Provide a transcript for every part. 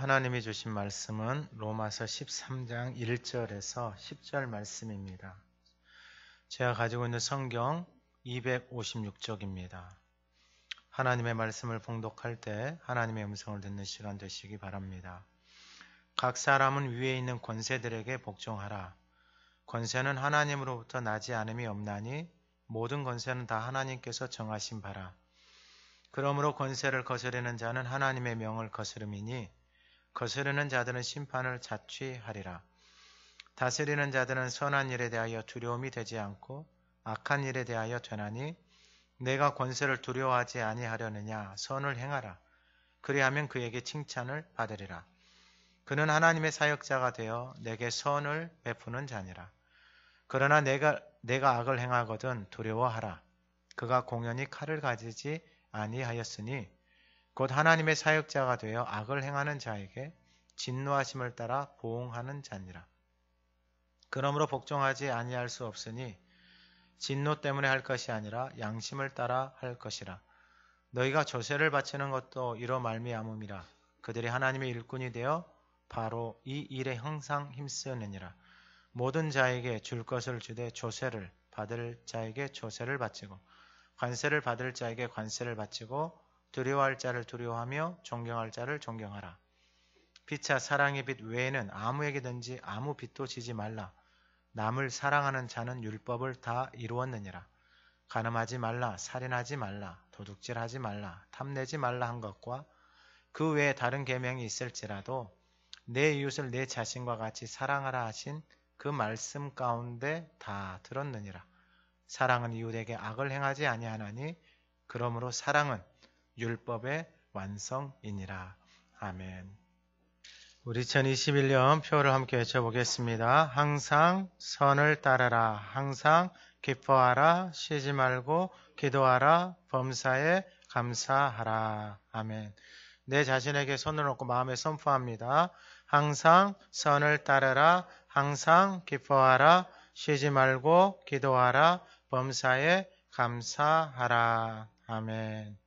하나님이 주신 말씀은 로마서 13장 1절에서 10절 말씀입니다. 제가 가지고 있는 성경 256쪽입니다. 하나님의 말씀을 봉독할 때 하나님의 음성을 듣는 시간 되시기 바랍니다. 각 사람은 위에 있는 권세들에게 복종하라. 권세는 하나님으로부터 나지 않음이 없나니 모든 권세는 다 하나님께서 정하신 바라. 그러므로 권세를 거스르는 자는 하나님의 명을 거스름이니 거스르는 자들은 심판을 자취하리라. 다스리는 자들은 선한 일에 대하여 두려움이 되지 않고 악한 일에 대하여 되나니 내가 권세를 두려워하지 아니하려느냐. 선을 행하라. 그리하면 그에게 칭찬을 받으리라. 그는 하나님의 사역자가 되어 내게 선을 베푸는 자니라. 그러나 내가 악을 행하거든 두려워하라. 그가 공연히 칼을 가지지 아니하였으니 곧 하나님의 사역자가 되어 악을 행하는 자에게 진노하심을 따라 보응하는 자니라. 그러므로 복종하지 아니할 수 없으니 진노 때문에 할 것이 아니라 양심을 따라 할 것이라. 너희가 조세를 바치는 것도 이로 말미암음이라. 그들이 하나님의 일꾼이 되어 바로 이 일에 항상 힘쓰느니라. 모든 자에게 줄 것을 주되 조세를 받을 자에게 조세를 바치고 관세를 받을 자에게 관세를 바치고 두려워할 자를 두려워하며 존경할 자를 존경하라. 피차 사랑의 빚 외에는 아무에게든지 아무 빚도 지지 말라. 남을 사랑하는 자는 율법을 다 이루었느니라. 간음하지 말라, 살인하지 말라, 도둑질하지 말라, 탐내지 말라 한 것과 그 외에 다른 계명이 있을지라도 내 이웃을 내 자신과 같이 사랑하라 하신 그 말씀 가운데 다 들었느니라. 사랑은 이웃에게 악을 행하지 아니하나니 그러므로 사랑은 율법의 완성이니라. 아멘. 우리 2021년 표를 함께 외쳐보겠습니다. 항상 선을 따르라. 항상 기뻐하라. 쉬지 말고 기도하라. 범사에 감사하라. 아멘. 내 자신에게 손을 얹고 마음에 선포합니다. 항상 선을 따르라. 항상 기뻐하라. 쉬지 말고 기도하라. 범사에 감사하라. 아멘.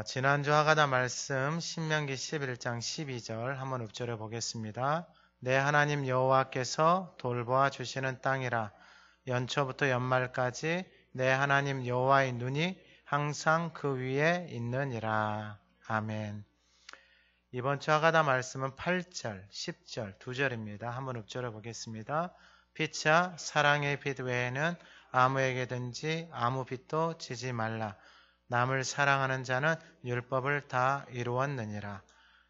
지난주 하가다 말씀 신명기 11장 12절 한번 읊조려 보겠습니다. 내 하나님 여호와께서 돌보아 주시는 땅이라. 연초부터 연말까지 내 하나님 여호와의 눈이 항상 그 위에 있느니라. 아멘. 이번 주 하가다 말씀은 8절, 10절 두 절입니다. 한번 읊조려 보겠습니다. 피차 사랑의 빚 외에는 아무에게든지 아무 빚도 지지 말라. 남을 사랑하는 자는 율법을 다 이루었느니라.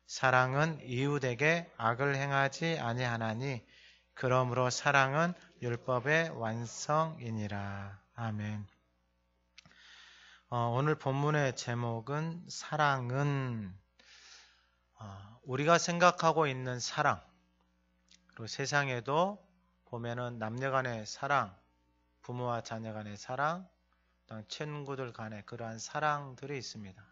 사랑은 이웃에게 악을 행하지 아니하나니 그러므로 사랑은 율법의 완성이니라. 아멘. 오늘 본문의 제목은 사랑은 우리가 생각하고 있는 사랑, 그리고 세상에도 보면은 남녀 간의 사랑, 부모와 자녀 간의 사랑, 친구들 간에 그러한 사랑들이 있습니다.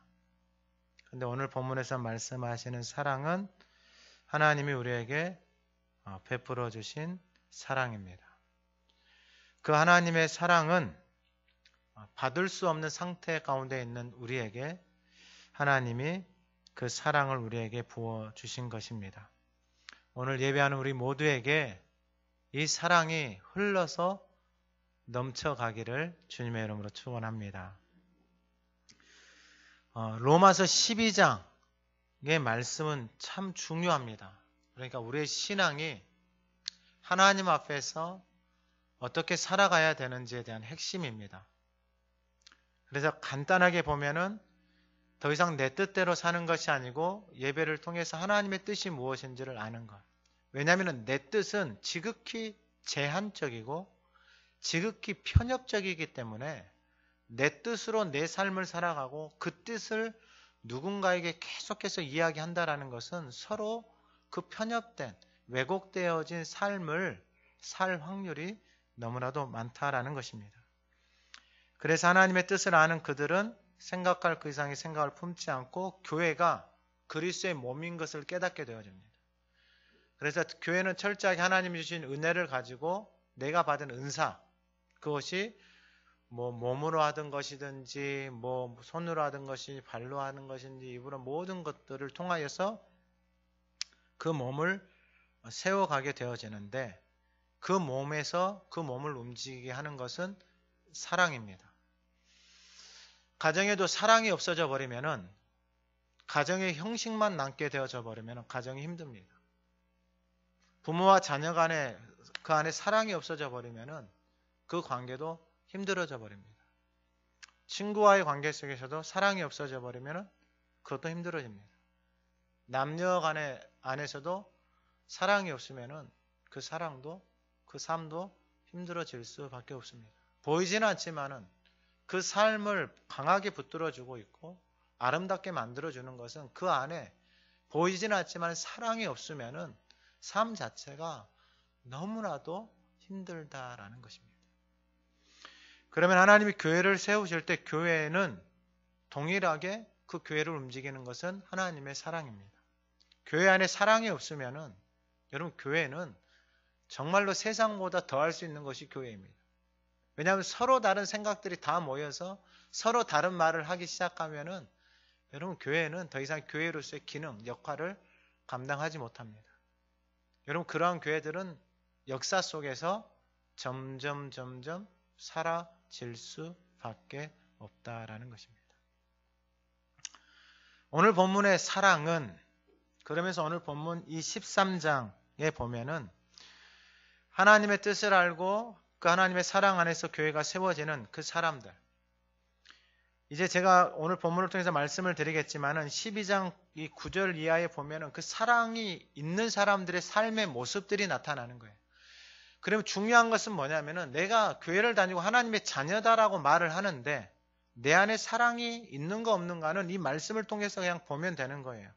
근데 오늘 본문에서 말씀하시는 사랑은 하나님이 우리에게 베풀어 주신 사랑입니다. 그 하나님의 사랑은 받을 수 없는 상태 가운데 있는 우리에게 하나님이 그 사랑을 우리에게 부어 주신 것입니다. 오늘 예배하는 우리 모두에게 이 사랑이 흘러서 넘쳐가기를 주님의 이름으로 축원합니다. 로마서 12장의 말씀은 참 중요합니다. 그러니까 우리의 신앙이 하나님 앞에서 어떻게 살아가야 되는지에 대한 핵심입니다. 그래서 간단하게 보면은 더 이상 내 뜻대로 사는 것이 아니고 예배를 통해서 하나님의 뜻이 무엇인지를 아는 것. 왜냐하면 내 뜻은 지극히 제한적이고 지극히 편협적이기 때문에 내 뜻으로 내 삶을 살아가고 그 뜻을 누군가에게 계속해서 이야기한다라는 것은 서로 그 편협된 왜곡되어진 삶을 살 확률이 너무나도 많다라는 것입니다. 그래서 하나님의 뜻을 아는 그들은 생각할 그 이상의 생각을 품지 않고 교회가 그리스도의 몸인 것을 깨닫게 되어집니다. 그래서 교회는 철저하게 하나님이 주신 은혜를 가지고 내가 받은 은사, 그것이 뭐 몸으로 하던 것이든지 뭐 손으로 하던 것이 발로 하는 것인지 입으로 모든 것들을 통하여서 그 몸을 세워가게 되어지는데 그 몸에서 그 몸을 움직이게 하는 것은 사랑입니다. 가정에도 사랑이 없어져 버리면은 가정의 형식만 남게 되어져 버리면 가정이 힘듭니다. 부모와 자녀 간에 그 안에 사랑이 없어져 버리면은 그 관계도 힘들어져 버립니다. 친구와의 관계 속에서도 사랑이 없어져 버리면은 그것도 힘들어집니다. 남녀 간의 안에서도 사랑이 없으면은 그 사랑도 그 삶도 힘들어질 수밖에 없습니다. 보이지는 않지만은 그 삶을 강하게 붙들어주고 있고 아름답게 만들어주는 것은 그 안에 보이지는 않지만 사랑이 없으면은 삶 자체가 너무나도 힘들다라는 것입니다. 그러면 하나님이 교회를 세우실 때 교회는 동일하게 그 교회를 움직이는 것은 하나님의 사랑입니다. 교회 안에 사랑이 없으면은 여러분 교회는 정말로 세상보다 더할 수 있는 것이 교회입니다. 왜냐하면 서로 다른 생각들이 다 모여서 서로 다른 말을 하기 시작하면은 여러분 교회는 더 이상 교회로서의 기능, 역할을 감당하지 못합니다. 여러분 그러한 교회들은 역사 속에서 점점 사라질 수밖에 없다라는 것입니다. 오늘 본문의 사랑은 그러면서 오늘 본문 이 13장에 보면은 하나님의 뜻을 알고 그 하나님의 사랑 안에서 교회가 세워지는 그 사람들. 이제 제가 오늘 본문을 통해서 말씀을 드리겠지만은 12장 이 9절 이하에 보면은 그 사랑이 있는 사람들의 삶의 모습들이 나타나는 거예요. 그러면 중요한 것은 뭐냐면은 내가 교회를 다니고 하나님의 자녀다라고 말을 하는데 내 안에 사랑이 있는가 없는가는 이 말씀을 통해서 그냥 보면 되는 거예요.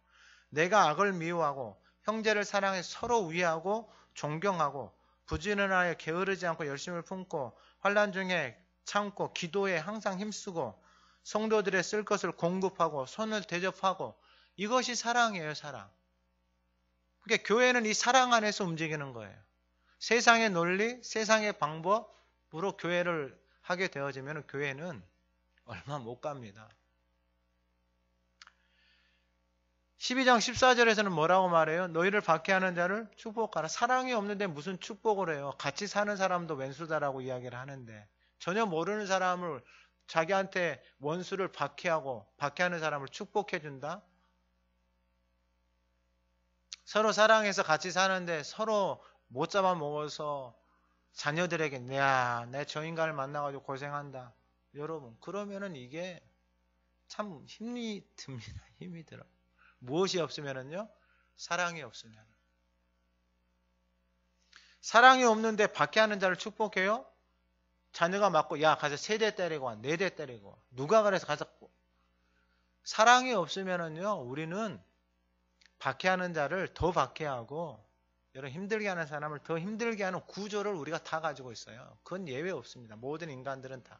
내가 악을 미워하고 형제를 사랑해 서로 위하고 존경하고 부지런하여 게으르지 않고 열심을 품고 환난 중에 참고 기도에 항상 힘쓰고 성도들의 쓸 것을 공급하고 손을 대접하고 이것이 사랑이에요. 사랑. 그러니까 교회는 이 사랑 안에서 움직이는 거예요. 세상의 논리, 세상의 방법으로 교회를 하게 되어지면 교회는 얼마 못 갑니다. 12장 14절에서는 뭐라고 말해요? 너희를 박해하는 자를 축복하라. 사랑이 없는데 무슨 축복을 해요? 같이 사는 사람도 왼수다라고 이야기를 하는데 전혀 모르는 사람을 자기한테 원수를 박해하는 사람을 축복해준다? 서로 사랑해서 같이 사는데 서로 못 잡아먹어서 자녀들에게 야, 내 저 인간을 만나가지고 고생한다. 여러분 그러면은 이게 참 힘이 듭니다. 힘이 들어. 무엇이 없으면은요? 사랑이 없으면. 사랑이 없는데 박해하는 자를 축복해요? 자녀가 맞고 야 가서 3대 때리고 와 4대 때리고 와. 누가 그래서 가서 사랑이 없으면은요 우리는 박해하는 자를 더 박해하고 여러분 힘들게 하는 사람을 더 힘들게 하는 구조를 우리가 다 가지고 있어요. 그건 예외 없습니다. 모든 인간들은 다.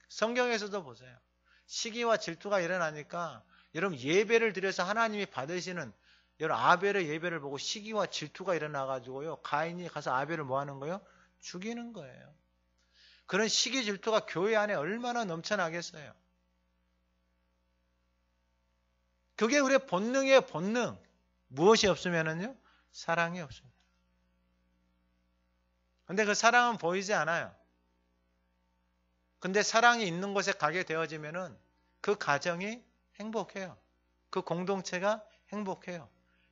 성경에서도 보세요. 시기와 질투가 일어나니까 여러분 예배를 드려서 하나님이 받으시는 여러분 아벨의 예배를 보고 시기와 질투가 일어나가지고요 가인이 가서 아벨을 뭐 하는 거예요? 죽이는 거예요. 그런 시기 질투가 교회 안에 얼마나 넘쳐나겠어요. 그게 우리의 본능이에요. 본능. 무엇이 없으면은요? 사랑이 없습니다. 근데 그 사랑은 보이지 않아요. 근데 사랑이 있는 곳에 가게 되어지면은 그 가정이 행복해요. 그 공동체가 행복해요.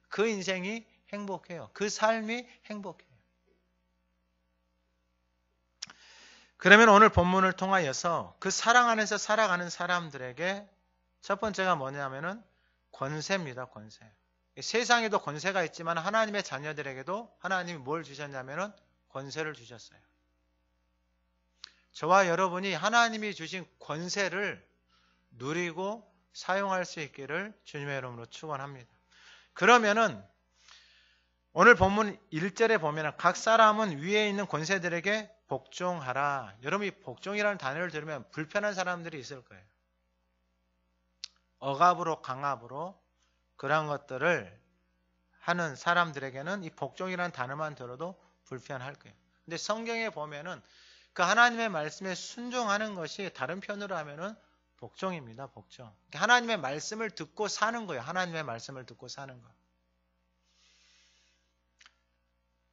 그 인생이 행복해요. 그 삶이 행복해요. 그러면 오늘 본문을 통하여서 그 사랑 안에서 살아가는 사람들에게 첫 번째가 뭐냐면은 권세입니다. 권세. 세상에도 권세가 있지만 하나님의 자녀들에게도 하나님이 뭘 주셨냐면은 권세를 주셨어요. 저와 여러분이 하나님이 주신 권세를 누리고 사용할 수 있기를 주님의 이름으로 축원합니다. 그러면은 오늘 본문 1절에 보면 각 사람은 위에 있는 권세들에게 복종하라. 여러분이 복종이라는 단어를 들으면 불편한 사람들이 있을 거예요. 억압으로 강압으로 그런 것들을 하는 사람들에게는 이 복종이라는 단어만 들어도 불편할 거예요. 근데 성경에 보면은 그 하나님의 말씀에 순종하는 것이 다른 편으로 하면은 복종입니다. 복종. 하나님의 말씀을 듣고 사는 거예요. 하나님의 말씀을 듣고 사는 거.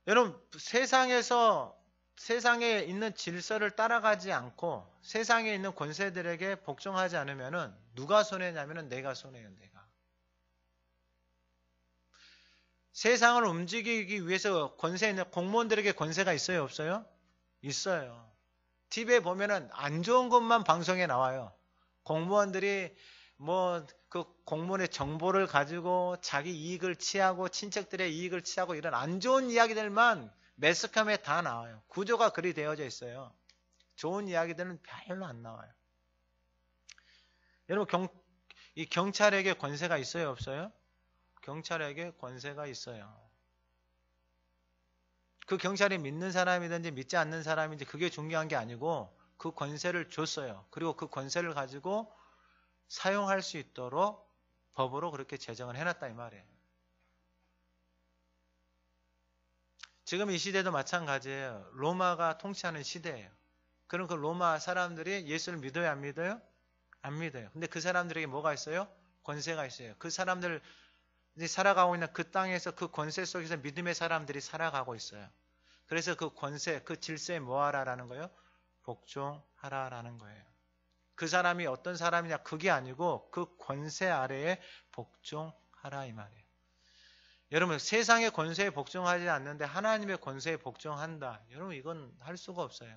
여러분, 세상에 있는 질서를 따라가지 않고 세상에 있는 권세들에게 복종하지 않으면은 누가 손해냐면은 내가 손해예요. 내가. 세상을 움직이기 위해서 권세 있는 공무원들에게 권세가 있어요? 없어요? 있어요. TV에 보면은 안 좋은 것만 방송에 나와요. 공무원들이 뭐 그 공무원의 정보를 가지고 자기 이익을 취하고 친척들의 이익을 취하고 이런 안 좋은 이야기들만 매스컴에 다 나와요. 구조가 그리 되어져 있어요. 좋은 이야기들은 별로 안 나와요. 여러분 이 경찰에게 권세가 있어요? 없어요? 경찰에게 권세가 있어요. 그 경찰이 믿는 사람이든지 믿지 않는 사람인지 그게 중요한 게 아니고 그 권세를 줬어요. 그리고 그 권세를 가지고 사용할 수 있도록 법으로 그렇게 제정을 해놨다 이 말이에요. 지금 이 시대도 마찬가지예요. 로마가 통치하는 시대예요. 그럼 그 로마 사람들이 예수를 믿어요? 안 믿어요? 안 믿어요. 근데 그 사람들에게 뭐가 있어요? 권세가 있어요. 그 사람들 살아가고 있는 그 땅에서 그 권세 속에서 믿음의 사람들이 살아가고 있어요. 그래서 그 권세, 그 질서에 뭐하라라는 거예요? 복종하라라는 거예요. 그 사람이 어떤 사람이냐 그게 아니고 그 권세 아래에 복종하라 이 말이에요. 여러분 세상의 권세에 복종하지 않는데 하나님의 권세에 복종한다. 여러분 이건 할 수가 없어요.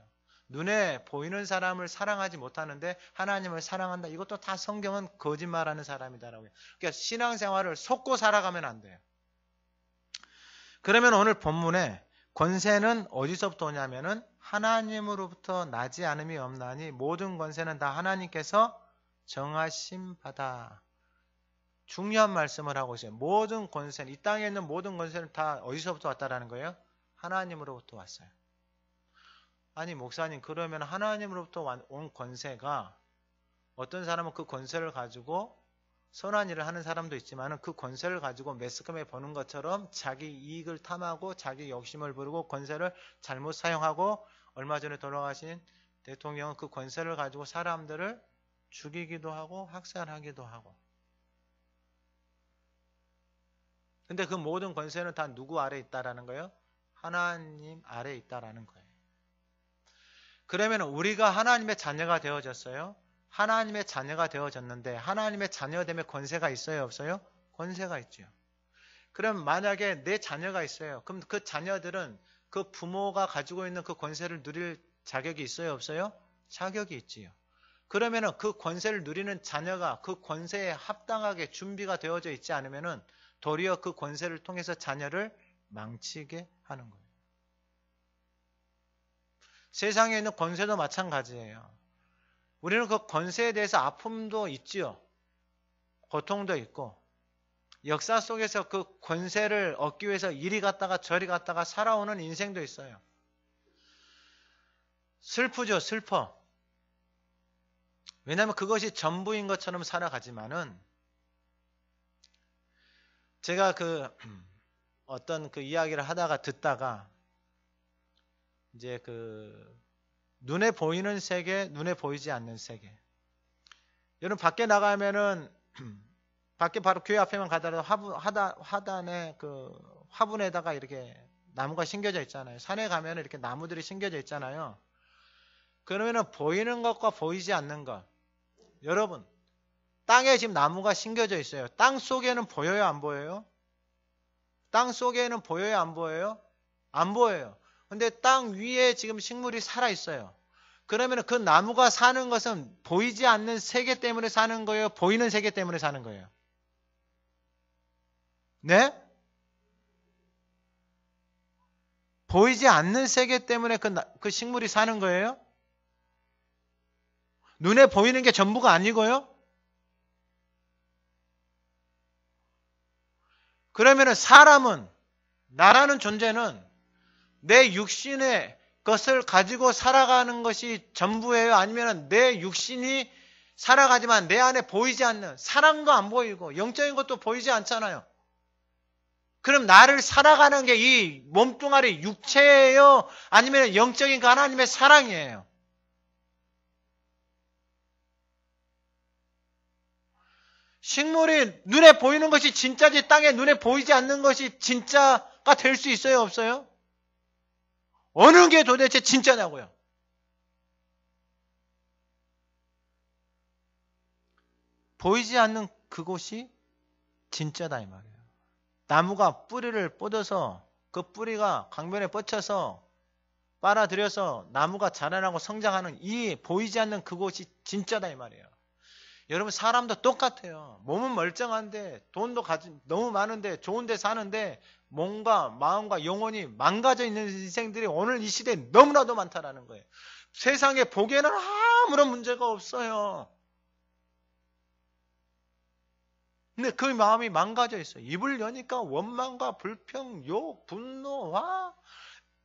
눈에 보이는 사람을 사랑하지 못하는데 하나님을 사랑한다. 이것도 다 성경은 거짓말하는 사람이다라고요. 그러니까 신앙생활을 속고 살아가면 안 돼요. 그러면 오늘 본문에 권세는 어디서부터 오냐면은 하나님으로부터 나지 않음이 없나니 모든 권세는 다 하나님께서 정하심 받아. 중요한 말씀을 하고 있어요. 모든 권세는 이 땅에 있는 모든 권세는 다 어디서부터 왔다라는 거예요? 하나님으로부터 왔어요. 아니 목사님 그러면 하나님으로부터 온 권세가 어떤 사람은 그 권세를 가지고 선한 일을 하는 사람도 있지만 그 권세를 가지고 매스컴에 보는 것처럼 자기 이익을 탐하고 자기 욕심을 부르고 권세를 잘못 사용하고 얼마 전에 돌아가신 대통령은 그 권세를 가지고 사람들을 죽이기도 하고 학살하기도 하고. 근데 그 모든 권세는 다 누구 아래 있다라는 거예요? 하나님 아래 있다라는 거예요. 그러면 우리가 하나님의 자녀가 되어졌어요. 하나님의 자녀가 되어졌는데 하나님의 자녀됨에 권세가 있어요? 없어요? 권세가 있죠. 그럼 만약에 내 자녀가 있어요. 그럼 그 자녀들은 그 부모가 가지고 있는 그 권세를 누릴 자격이 있어요? 없어요? 자격이 있지요. 그러면 그 권세를 누리는 자녀가 그 권세에 합당하게 준비가 되어져 있지 않으면 도리어 그 권세를 통해서 자녀를 망치게 하는 거예요. 세상에 있는 권세도 마찬가지예요. 우리는 그 권세에 대해서 아픔도 있지요. 고통도 있고 역사 속에서 그 권세를 얻기 위해서 이리 갔다가 저리 갔다가 살아오는 인생도 있어요. 슬프죠. 슬퍼. 왜냐하면 그것이 전부인 것처럼 살아가지만은 제가 어떤 이야기를 하다가 듣다가 이제 눈에 보이는 세계, 눈에 보이지 않는 세계. 여러분 밖에 나가면은 밖에 바로 교회 앞에만 가더라도 화단에 화분에다가 이렇게 나무가 심겨져 있잖아요. 산에 가면 이렇게 나무들이 심겨져 있잖아요. 그러면은 보이는 것과 보이지 않는 것. 여러분 땅에 지금 나무가 심겨져 있어요. 땅 속에는 보여요? 안 보여요? 땅 속에는 보여요? 안 보여요? 안 보여요. 근데 땅 위에 지금 식물이 살아 있어요. 그러면 그 나무가 사는 것은 보이지 않는 세계 때문에 사는 거예요? 보이는 세계 때문에 사는 거예요? 네? 보이지 않는 세계 때문에 그 식물이 사는 거예요? 눈에 보이는 게 전부가 아니고요? 그러면 사람은, 나라는 존재는 내 육신의 것을 가지고 살아가는 것이 전부예요? 아니면 내 육신이 살아가지만 내 안에 보이지 않는 사랑도 안 보이고 영적인 것도 보이지 않잖아요. 그럼 나를 살아가는 게 이 몸뚱아리 육체예요? 아니면 영적인 그 하나님의 사랑이에요? 식물이 눈에 보이는 것이 진짜지 땅에 눈에 보이지 않는 것이 진짜가 될 수 있어요? 없어요? 어느 게 도대체 진짜냐고요? 보이지 않는 그곳이 진짜다 이 말이에요. 나무가 뿌리를 뻗어서 그 뿌리가 강변에 뻗쳐서 빨아들여서 나무가 자라나고 성장하는 이 보이지 않는 그곳이 진짜다 이 말이에요. 여러분 사람도 똑같아요. 몸은 멀쩡한데 돈도 너무 많은데 좋은 데 사는데 몸과 마음과 영혼이 망가져 있는 인생들이 오늘 이 시대에 너무나도 많다라는 거예요. 세상에 보기에는 아무런 문제가 없어요. 근데 그 마음이 망가져 있어요. 입을 여니까 원망과 불평, 욕, 분노, 화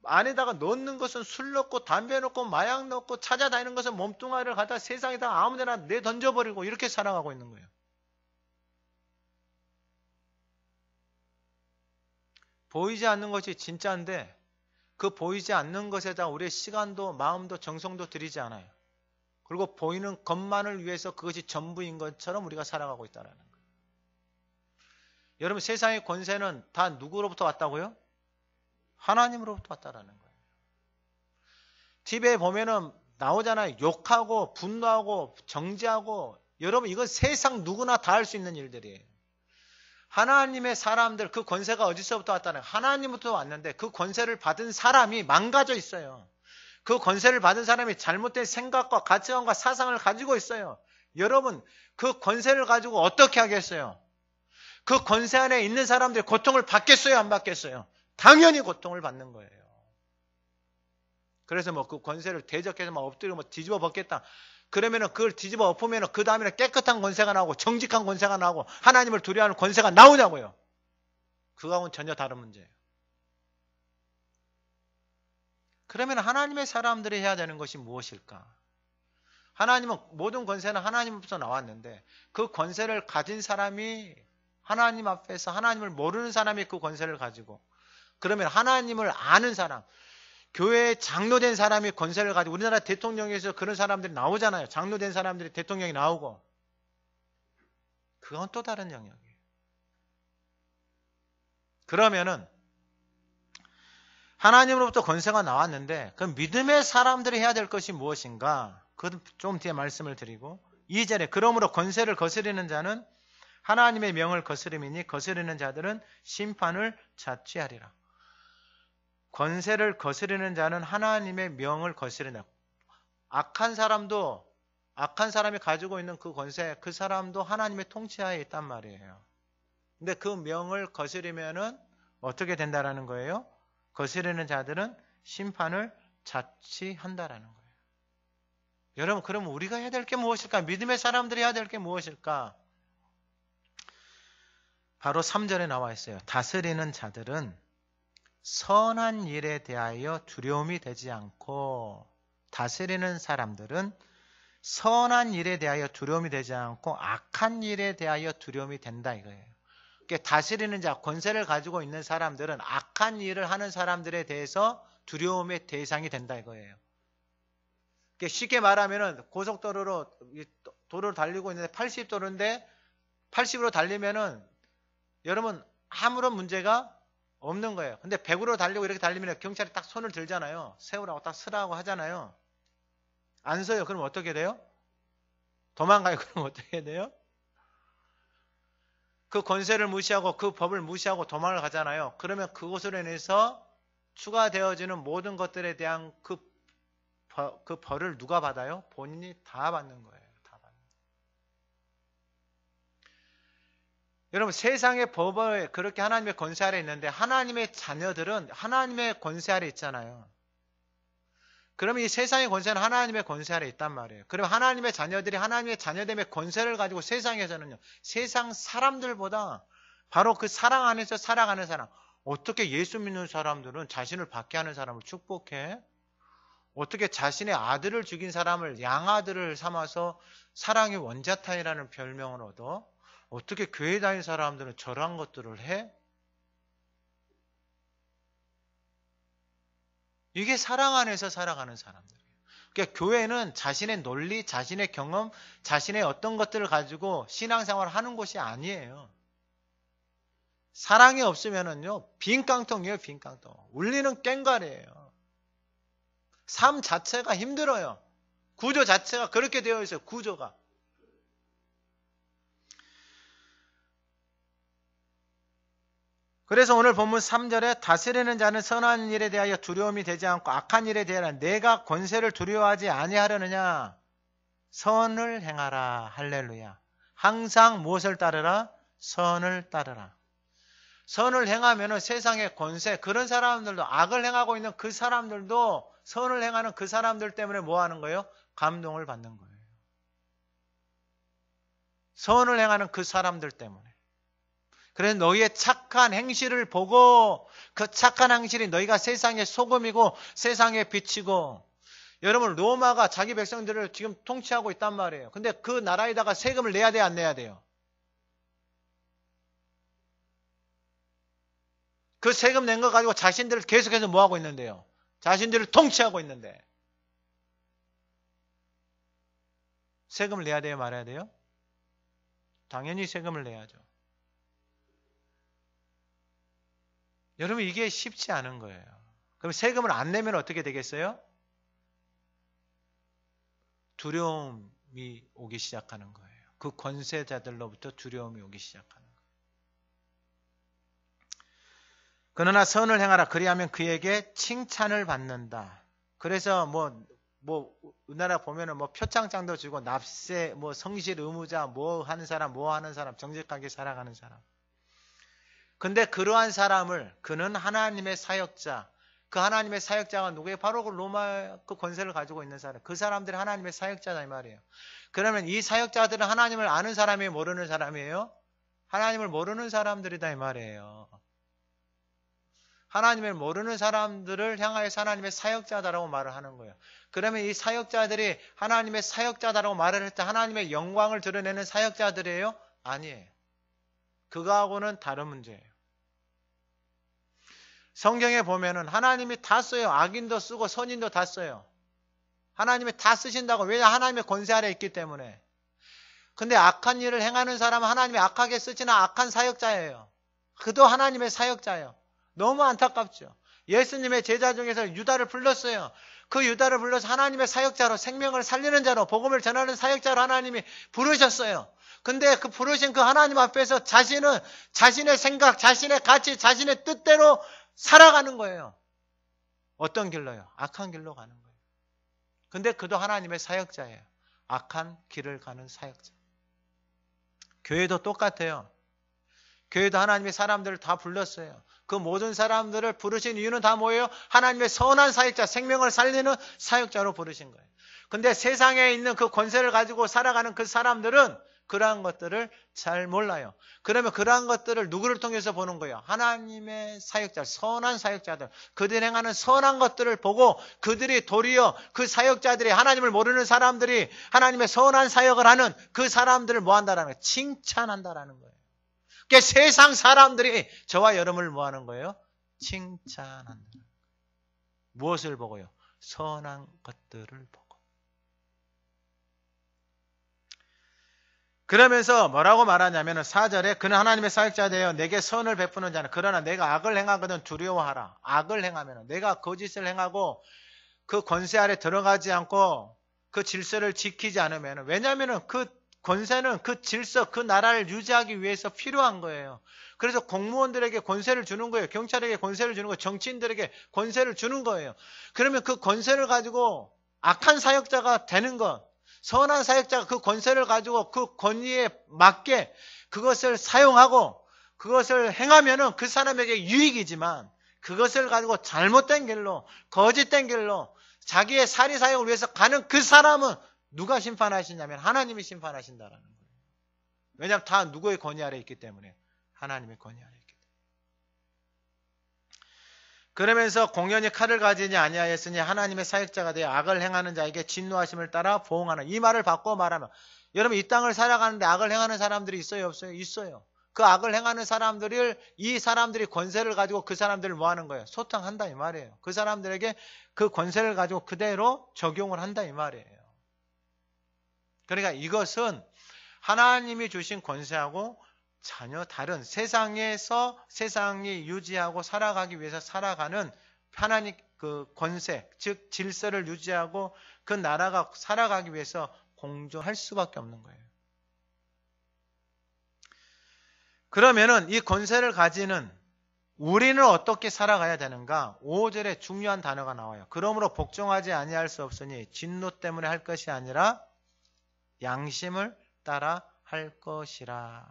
안에다가 넣는 것은 술 넣고 담배 넣고 마약 넣고 찾아다니는 것은 몸뚱아리를 갖다 세상에다 아무데나 내던져버리고 이렇게 살아가고 있는 거예요. 보이지 않는 것이 진짜인데 그 보이지 않는 것에다 우리의 시간도 마음도 정성도 들이지 않아요. 그리고 보이는 것만을 위해서 그것이 전부인 것처럼 우리가 살아가고 있다는 거예요. 여러분 세상의 권세는 다 누구로부터 왔다고요? 하나님으로부터 왔다라는 거예요. TV에 보면은 나오잖아요. 욕하고 분노하고 정죄하고 여러분 이건 세상 누구나 다 할 수 있는 일들이에요. 하나님의 사람들 그 권세가 어디서부터 왔다는 거예요? 하나님부터 왔는데 그 권세를 받은 사람이 망가져 있어요. 그 권세를 받은 사람이 잘못된 생각과 가치관과 사상을 가지고 있어요. 여러분 그 권세를 가지고 어떻게 하겠어요? 그 권세 안에 있는 사람들이 고통을 받겠어요? 안 받겠어요? 당연히 고통을 받는 거예요. 그래서 뭐 그 권세를 대적해서 막 엎드려 뭐 뒤집어 벗겠다. 그러면은 그걸 뒤집어 엎으면은 그 다음에는 깨끗한 권세가 나오고 정직한 권세가 나오고 하나님을 두려워하는 권세가 나오냐고요. 그거하고는 전혀 다른 문제예요. 그러면 하나님의 사람들이 해야 되는 것이 무엇일까? 하나님은 모든 권세는 하나님으로부터 나왔는데 그 권세를 가진 사람이 하나님 앞에서 하나님을 모르는 사람이 그 권세를 가지고 그러면 하나님을 아는 사람 교회에 장로된 사람이 권세를 가지고 우리나라 대통령에서 그런 사람들이 나오잖아요. 장로된 사람들이 대통령이 나오고 그건 또 다른 영역이에요. 그러면은 하나님으로부터 권세가 나왔는데 그 믿음의 사람들이 해야 될 것이 무엇인가? 그건 좀 뒤에 말씀을 드리고 2절에 그러므로 권세를 거스리는 자는 하나님의 명을 거스림이니 거스리는 자들은 심판을 자취하리라. 권세를 거스르는 자는 하나님의 명을 거스른다. 악한 사람이 가지고 있는 그 권세, 그 사람도 하나님의 통치하에 있단 말이에요. 근데 그 명을 거스르면은 어떻게 된다라는 거예요? 거스르는 자들은 심판을 자취한다라는 거예요. 여러분, 그럼 우리가 해야 될 게 무엇일까? 믿음의 사람들이 해야 될 게 무엇일까? 바로 3절에 나와 있어요. 다스리는 자들은 선한 일에 대하여 두려움이 되지 않고 다스리는 사람들은 선한 일에 대하여 두려움이 되지 않고 악한 일에 대하여 두려움이 된다 이거예요. 그러니까 다스리는 자, 권세를 가지고 있는 사람들은 악한 일을 하는 사람들에 대해서 두려움의 대상이 된다 이거예요. 그러니까 쉽게 말하면은 고속도로로 도로를 달리고 있는데 80도로인데 80으로 달리면은 여러분 아무런 문제가 없는 거예요. 근데 100으로 달리고 이렇게 달리면 경찰이 딱 손을 들잖아요. 세우라고 딱 서라고 하잖아요. 안 서요. 그럼 어떻게 돼요? 도망가요. 그럼 어떻게 돼요? 그 권세를 무시하고 그 법을 무시하고 도망을 가잖아요. 그러면 그것으로 인해서 추가되어지는 모든 것들에 대한 그 벌을 누가 받아요? 본인이 다 받는 거예요. 여러분 세상의 법에 그렇게 하나님의 권세 아래 있는데 하나님의 자녀들은 하나님의 권세 아래 있잖아요. 그러면 이 세상의 권세는 하나님의 권세 아래 있단 말이에요. 그럼 하나님의 자녀들이 하나님의 자녀됨의 권세를 가지고 세상에서는요. 세상 사람들보다 바로 그 사랑 안에서 살아가는 사람. 어떻게 예수 믿는 사람들은 자신을 받게 하는 사람을 축복해? 어떻게 자신의 아들을 죽인 사람을 양아들을 삼아서 사랑의 원자탄이라는 별명을 얻어? 어떻게 교회 다니는 사람들은 저러한 것들을 해? 이게 사랑 안에서 살아가는 사람들이에요. 그러니까 교회는 자신의 논리, 자신의 경험, 자신의 어떤 것들을 가지고 신앙생활을 하는 곳이 아니에요. 사랑이 없으면은요, 빈 깡통이에요, 빈 깡통. 울리는 꽹과리예요. 삶 자체가 힘들어요. 구조 자체가 그렇게 되어 있어요, 구조가. 그래서 오늘 본문 3절에 다스리는 자는 선한 일에 대하여 두려움이 되지 않고 악한 일에 대하여 내가 권세를 두려워하지 아니하려느냐. 선을 행하라. 할렐루야. 항상 무엇을 따르라? 선을 따르라. 선을 행하면 세상의 권세, 그런 사람들도, 악을 행하고 있는 그 사람들도 선을 행하는 그 사람들 때문에 뭐 하는 거예요? 감동을 받는 거예요. 선을 행하는 그 사람들 때문에. 그래서 너희의 착한 행실을 보고 그 착한 행실이 너희가 세상의 소금이고 세상의 빛이고. 여러분, 로마가 자기 백성들을 지금 통치하고 있단 말이에요. 근데 그 나라에다가 세금을 내야 돼요, 안 내야 돼요? 그 세금 낸 거 가지고 자신들을 계속해서 뭐 하고 있는데요? 자신들을 통치하고 있는데. 세금을 내야 돼요, 말아야 돼요? 당연히 세금을 내야죠. 여러분, 이게 쉽지 않은 거예요. 그럼 세금을 안 내면 어떻게 되겠어요? 두려움이 오기 시작하는 거예요. 그 권세자들로부터 두려움이 오기 시작하는 거예요. 그러나 선을 행하라. 그리하면 그에게 칭찬을 받는다. 그래서 우리나라 보면은 표창장도 주고 납세, 성실 의무자, 하는 사람, 정직하게 살아가는 사람. 근데 그러한 사람을, 그는 하나님의 사역자, 그 하나님의 사역자가 누구예요? 바로 그 로마 그 권세를 가지고 있는 사람. 그 사람들이 하나님의 사역자다 이 말이에요. 그러면 이 사역자들은 하나님을 아는 사람이에요? 모르는 사람이에요? 하나님을 모르는 사람들이다 이 말이에요. 하나님을 모르는 사람들을 향하여서 하나님의 사역자다라고 말을 하는 거예요. 그러면 이 사역자들이 하나님의 사역자다라고 말을 할 때 하나님의 영광을 드러내는 사역자들이에요? 아니에요. 그거하고는 다른 문제예요. 성경에 보면은 하나님이 다 써요. 악인도 쓰고 선인도 다 써요. 하나님이 다 쓰신다고. 왜냐? 하나님의 권세 아래 있기 때문에. 근데 악한 일을 행하는 사람은 하나님이 악하게 쓰지는 악한 사역자예요. 그도 하나님의 사역자예요. 너무 안타깝죠. 예수님의 제자 중에서 유다를 불렀어요. 그 유다를 불러서 하나님의 사역자로, 생명을 살리는 자로, 복음을 전하는 사역자로 하나님이 부르셨어요. 근데 그 부르신 그 하나님 앞에서 자신은 자신의 생각, 자신의 가치, 자신의 뜻대로 살아가는 거예요. 어떤 길로요? 악한 길로 가는 거예요. 근데 그도 하나님의 사역자예요. 악한 길을 가는 사역자. 교회도 똑같아요. 교회도 하나님의 사람들을 다 불렀어요. 그 모든 사람들을 부르신 이유는 다 뭐예요? 하나님의 선한 사역자, 생명을 살리는 사역자로 부르신 거예요. 근데 세상에 있는 그 권세를 가지고 살아가는 그 사람들은 그러한 것들을 잘 몰라요. 그러면 그러한 것들을 누구를 통해서 보는 거예요? 하나님의 사역자, 선한 사역자들. 그들이 행하는 선한 것들을 보고 그들이 도리어 그 사역자들이, 하나님을 모르는 사람들이 하나님의 선한 사역을 하는 그 사람들을 뭐 한다라는 거예요? 칭찬한다라는 거예요. 그러니까 세상 사람들이 저와 여러분을 뭐 하는 거예요? 칭찬한다. 무엇을 보고요? 선한 것들을 보고. 그러면서 뭐라고 말하냐면 4절에 그는 하나님의 사역자 되어 내게 선을 베푸는 자는, 그러나 내가 악을 행하거든 두려워하라. 악을 행하면, 내가 거짓을 행하고 그 권세 아래 들어가지 않고 그 질서를 지키지 않으면, 왜냐하면 그 권세는 그 질서, 그 나라를 유지하기 위해서 필요한 거예요. 그래서 공무원들에게 권세를 주는 거예요. 경찰에게 권세를 주는 거예요. 정치인들에게 권세를 주는 거예요. 그러면 그 권세를 가지고 악한 사역자가 되는 것, 선한 사역자가 그 권세를 가지고 그 권위에 맞게 그것을 사용하고 그것을 행하면은 그 사람에게 유익이지만, 그것을 가지고 잘못된 길로, 거짓된 길로 자기의 사리 사역을 위해서 가는 그 사람은 누가 심판하시냐면 하나님이 심판하신다라는 거예요. 왜냐하면 다 누구의 권위 아래 있기 때문에, 하나님의 권위 아래 있기 때문에. 그러면서 공연히 칼을 가지지 아니하였으니 하나님의 사역자가 되어 악을 행하는 자에게 진노하심을 따라 보응하는, 이 말을 바꿔 말하면, 여러분 이 땅을 살아가는데 악을 행하는 사람들이 있어요, 없어요? 있어요. 그 악을 행하는 사람들을 이 사람들이 권세를 가지고 그 사람들을 뭐 하는 거예요? 소탕한다 이 말이에요. 그 사람들에게 그 권세를 가지고 그대로 적용을 한다 이 말이에요. 그러니까 이것은 하나님이 주신 권세하고 전혀 다른 세상에서 세상이 유지하고 살아가기 위해서 살아가는 하나님 그 권세, 즉 질서를 유지하고 그 나라가 살아가기 위해서 공존할 수밖에 없는 거예요. 그러면은 이 권세를 가지는 우리는 어떻게 살아가야 되는가? 5절에 중요한 단어가 나와요. 그러므로 복종하지 아니할 수 없으니 진노 때문에 할 것이 아니라 양심을 따라 할 것이라.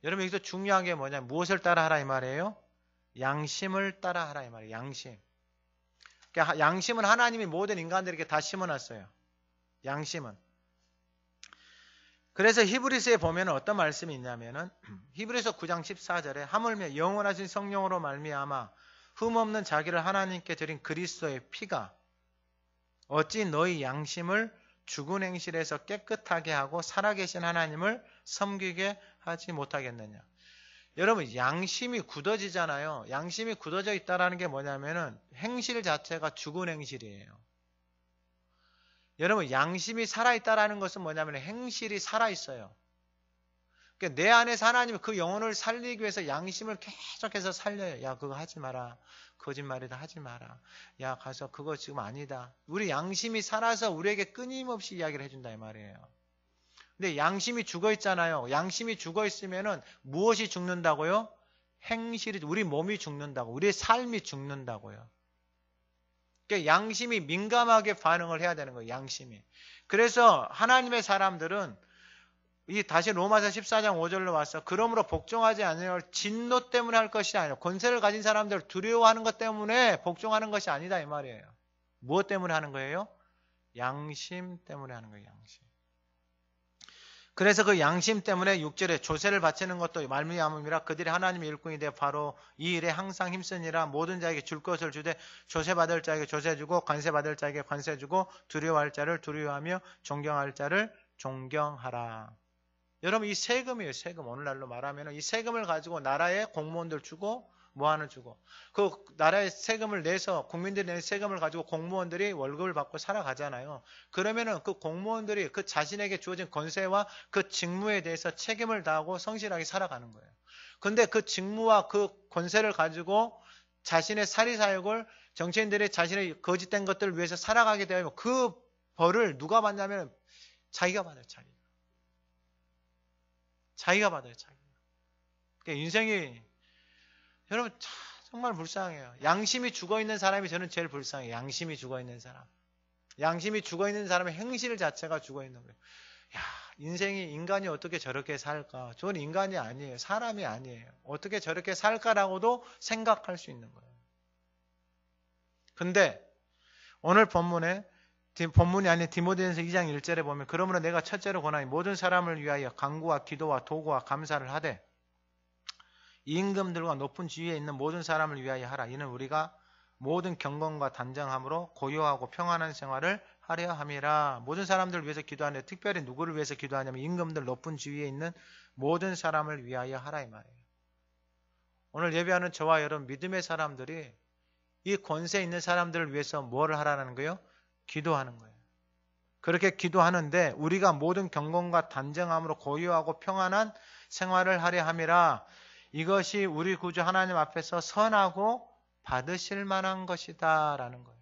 여러분 여기서 중요한 게 뭐냐? 무엇을 따라 하라 이 말이에요? 양심을 따라 하라 이 말이에요. 양심. 그러니까 양심은 하나님이 모든 인간들에게 다 심어놨어요. 양심은. 그래서 히브리서에 보면 어떤 말씀이 있냐면은 히브리서 9장 14절에 하물며 영원하신 성령으로 말미암아 흠없는 자기를 하나님께 드린 그리스도의 피가 어찌 너희 양심을 죽은 행실에서 깨끗하게 하고 살아계신 하나님을 섬기게 하지 못하겠느냐. 여러분 양심이 굳어지잖아요. 양심이 굳어져 있다는 게 뭐냐면은 행실 자체가 죽은 행실이에요. 여러분 양심이 살아있다는 것은 뭐냐면 행실이 살아있어요. 그러니까 내 안에서 하나님이 그 영혼을 살리기 위해서 양심을 계속해서 살려요. 야 그거 하지 마라. 거짓말이다 하지 마라. 야 가서 그거 지금 아니다. 우리 양심이 살아서 우리에게 끊임없이 이야기를 해준다 이 말이에요. 근데 양심이 죽어 있잖아요. 양심이 죽어 있으면은 무엇이 죽는다고요? 행실이, 우리 몸이 죽는다고. 우리의 삶이 죽는다고요. 그러니까 양심이 민감하게 반응을 해야 되는 거예요. 양심이. 그래서 하나님의 사람들은 다시 로마서 14장 5절로 와서 그러므로 복종하지 아니할 진노 때문에 할 것이 아니라 권세를 가진 사람들을 두려워하는 것 때문에 복종하는 것이 아니다 이 말이에요. 무엇 때문에 하는 거예요? 양심 때문에 하는 거예요. 양심. 그래서 그 양심 때문에 6절에 조세를 바치는 것도 말미암음이라 그들이 하나님의 일꾼이 되어 바로 이 일에 항상 힘쓰니라. 모든 자에게 줄 것을 주되 조세 받을 자에게 조세 주고 관세 받을 자에게 관세 주고 두려워할 자를 두려워하며 존경할 자를 존경하라. 여러분 이 세금이에요. 세금. 오늘날로 말하면 이 세금을 가지고 나라에 공무원들 주고 뭐하는 주고 그 나라의 세금을 내서 국민들이 내는 세금을 가지고 공무원들이 월급을 받고 살아가잖아요. 그러면은 그 공무원들이 그 자신에게 주어진 권세와 그 직무에 대해서 책임을 다하고 성실하게 살아가는 거예요. 근데 그 직무와 그 권세를 가지고 자신의 사리사욕을 정치인들이 자신의 거짓된 것들을 위해서 살아가게 되면 그 벌을 누가 받냐면 자기가 받아요. 자기가 받아요. 자기가. 그러니까 인생이 여러분 정말 불쌍해요. 양심이 죽어있는 사람이 저는 제일 불쌍해요. 양심이 죽어있는 사람. 양심이 죽어있는 사람의 행실 자체가 죽어있는 거예요. 야, 인간이 어떻게 저렇게 살까? 저는 인간이 아니에요. 사람이 아니에요. 어떻게 저렇게 살까라고도 생각할 수 있는 거예요. 근데 오늘 본문이 아닌 디모데전서 2장 1절에 보면 그러므로 내가 첫째로 권하니 모든 사람을 위하여 간구와 기도와 도구와 감사를 하되 임금들과 높은 지위에 있는 모든 사람을 위하여 하라. 이는 우리가 모든 경건과 단정함으로 고요하고 평안한 생활을 하려 함이라. 모든 사람들을 위해서 기도하는데 특별히 누구를 위해서 기도하냐면 임금들 높은 지위에 있는 모든 사람을 위하여 하라 이 말이에요. 오늘 예배하는 저와 여러분 믿음의 사람들이 이 권세 있는 사람들을 위해서 뭐를 하라는 거예요? 기도하는 거예요. 그렇게 기도하는데 우리가 모든 경건과 단정함으로 고요하고 평안한 생활을 하려 함이라. 이것이 우리 구주 하나님 앞에서 선하고 받으실 만한 것이다 라는 거예요.